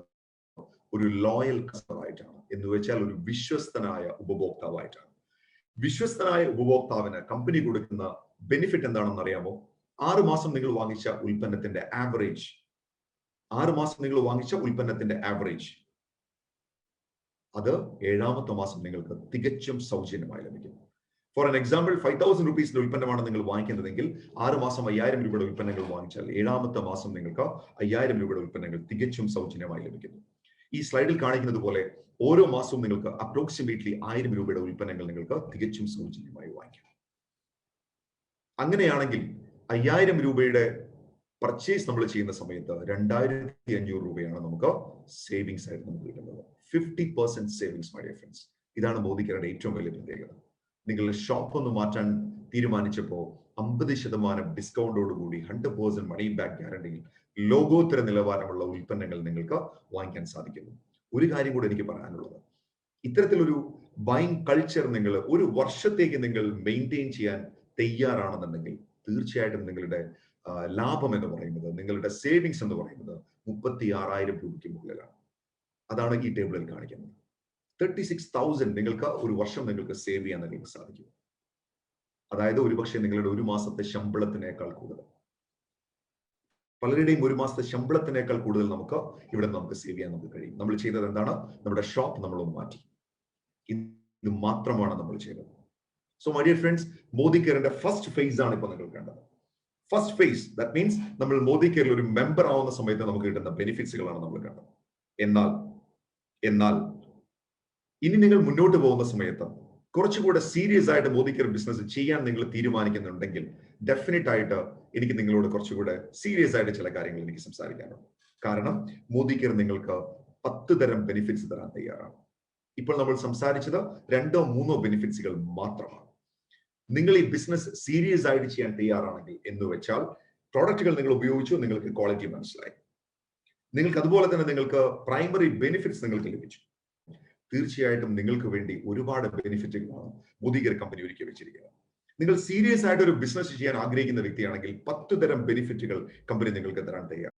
ഒരു ലോയൽ കസ്റ്റമർ ആയിട്ടാണ്. എന്ന് വെച്ചാൽ ഒരു വിശ്വസ്തനായ ഉപഭോക്താവായിട്ടാണ്. വിശ്വസ്തനായ ഉപഭോക്താവിന് കമ്പനി കൊടുക്കുന്ന ബെനിഫിറ്റ് എന്താണെന്ന് അറിയാമോ? 6 മാസം നിങ്ങൾ വാങ്ങിച്ച ഉൽപ്പന്നത്തിന്റെ ആവറേജ് 6 മാസം നിങ്ങൾ വാങ്ങിച്ച ഉൽപ്പന്നത്തിന്റെ ആവറേജ് അത് 7ാമത്തെ മാസം നിങ്ങൾക്ക് തികച്ചും സൗജന്യമായി ലഭിക്കും. ഫോർ എൻ എക്സാമ്പിൾ, 5000 റുപ്പീസിന്റെ ഉൽപ്പന്നമാണ് നിങ്ങൾ വാങ്ങിക്കുന്നതെങ്കിൽ 6 മാസം 5000 രൂപയുടെ ഉൽപ്പന്നങ്ങൾ വാങ്ങിച്ചാൽ 7ാമത്തെ മാസം നിങ്ങൾക്ക് 5000 രൂപയുടെ ഉൽപ്പന്നങ്ങൾ തികച്ചും സൗജന്യമായി ലഭിക്കുന്നു. ഈ സ്ലൈഡിൽ കാണിക്കുന്നത് പോലെ ഓരോ മാസവും നിങ്ങൾക്ക് അപ്രോക്സിമേറ്റ്ലി 1000 രൂപയുടെ ഉൽപ്പന്നങ്ങൾ നിങ്ങൾക്ക് തികച്ചും സൗജന്യമായി വാങ്ങിക്കാം. അങ്ങനെയാണെങ്കിൽ 5000 രൂപയുടെ പർച്ചേസ് നമ്മൾ ചെയ്യുന്ന സമയത്ത് 2500 രൂപയാണ് നമുക്ക് സേവിങ്സ് ആയിട്ട് നമുക്ക് കിട്ടുന്നത്. 50% സേവിങ്സ് മൈ ഡിയർ ഫ്രണ്ട്സ്. ഇതാണ് മോദി കെയറിന്റെ ഏറ്റവും വലിയ പ്രത്യേകത. നിങ്ങളുടെ ഷോപ്പ് ഒന്ന് മാറ്റാൻ തീരുമാനിച്ചപ്പോൾ 50% ഡിസ്കൗണ്ടോടുകൂടി 100% മണി ബാക്ക് ഗ്യാരണ്ടിയിൽ ലോകോത്തര നിലവാരമുള്ള ഉൽപ്പന്നങ്ങൾ നിങ്ങൾക്ക് വാങ്ങിക്കാൻ സാധിക്കുന്നു. ഒരു കാര്യം കൂടെ എനിക്ക് പറയാനുള്ളത്, ഇത്തരത്തിലൊരു ബൈങ് കൾച്ചർ നിങ്ങൾ ഒരു വർഷത്തേക്ക് നിങ്ങൾ മെയിൻറ്റെയിൻ ചെയ്യാൻ തയ്യാറാണെന്നുണ്ടെങ്കിൽ തീർച്ചയായിട്ടും നിങ്ങളുടെ ലാഭം എന്ന് പറയുന്നത്, നിങ്ങളുടെ സേവിങ്സ് എന്ന് പറയുന്നത് 36,000 രൂപയ്ക്ക് മുകളിലാണ്. അതാണ് ഈ ടേബിളിൽ കാണിക്കുന്നത്. 36,000 നിങ്ങൾക്ക് ഒരു വർഷം നിങ്ങൾക്ക് സേവ് ചെയ്യാൻ നിങ്ങൾക്ക് സാധിക്കും. അതായത് ഒരുപക്ഷെ നിങ്ങളുടെ ഒരു മാസത്തെ ശമ്പളത്തിനേക്കാൾ കൂടുതൽ. പലരുടെയും ഒരു മാസത്തെ ശമ്പളത്തിനേക്കാൾ കൂടുതൽ ഇവിടെ നമുക്ക് സേവ് ചെയ്യാൻ നമുക്ക് കഴിയും. നമ്മൾ ചെയ്തത് എന്താണ്? നമ്മുടെ ഷോപ്പ് നമ്മളൊന്ന് മാറ്റി. ഇത് മാത്രമാണ് നമ്മൾ ചെയ്തത്. So my dear friends, Modi കെയറിന്റെ ഫസ്റ്റ് ഫേസ് ആണ് ഇപ്പോൾ നിങ്ങൾ കണ്ടത്. ഫസ്റ്റ് ഫേസ്, ദാറ്റ് മീൻസ് നമ്മൾ മോദി കെയറിൽ ഒരു മെമ്പർ ആവുന്ന സമയത്ത് നമുക്ക് കിട്ടുന്ന ബെനിഫിറ്റ്സുകളാണ് നമ്മൾ കണ്ടത്. എന്നാൽ ഇനി നിങ്ങൾ മുന്നോട്ട് പോകുന്ന സമയത്ത് കുറച്ചുകൂടെ സീരിയസ് ആയിട്ട് മോദി കെയർ ബിസിനസ് ചെയ്യാൻ നിങ്ങൾ തീരുമാനിക്കുന്നുണ്ടെങ്കിൽ ഡെഫിനറ്റ് ആയിട്ട് എനിക്ക് നിങ്ങളോട് കുറച്ചുകൂടെ സീരിയസ് ആയിട്ട് ചില കാര്യങ്ങൾ എനിക്ക് സംസാരിക്കാനുണ്ട്. കാരണം മോദി കെയർ നിങ്ങൾക്ക് 10 തരം ബെനിഫിറ്റ്സ് തരാൻ തയ്യാറാണ്. ഇപ്പോൾ നമ്മൾ സംസാരിച്ചത് 2 or 3 ബെനിഫിറ്റ്സുകൾ മാത്രമാണ്. നിങ്ങൾ ഈ ബിസിനസ് സീരിയസ് ആയിട്ട് ചെയ്യാൻ തയ്യാറാണെങ്കിൽ എന്ന് വെച്ചാൽ പ്രോഡക്റ്റുകൾ നിങ്ങൾ ഉപയോഗിച്ചു, നിങ്ങൾക്ക് ക്വാളിറ്റി മനസ്സിലായി, നിങ്ങൾക്ക് അതുപോലെ തന്നെ നിങ്ങൾക്ക് പ്രൈമറി ബെനിഫിറ്റ്സ് നിങ്ങൾക്ക് ലഭിച്ചു. തീർച്ചയായിട്ടും നിങ്ങൾക്ക് വേണ്ടി ഒരുപാട് ബെനിഫിറ്റുകളാണ് മോദി കെയർ കമ്പനി ഒരുക്കി വെച്ചിരിക്കുന്നത്. നിങ്ങൾ സീരിയസ് ആയിട്ട് ഒരു ബിസിനസ് ചെയ്യാൻ ആഗ്രഹിക്കുന്ന വ്യക്തിയാണെങ്കിൽ 10 തരം ബെനിഫിറ്റുകൾ കമ്പനി നിങ്ങൾക്ക് തരാൻ തയ്യാറാണ്.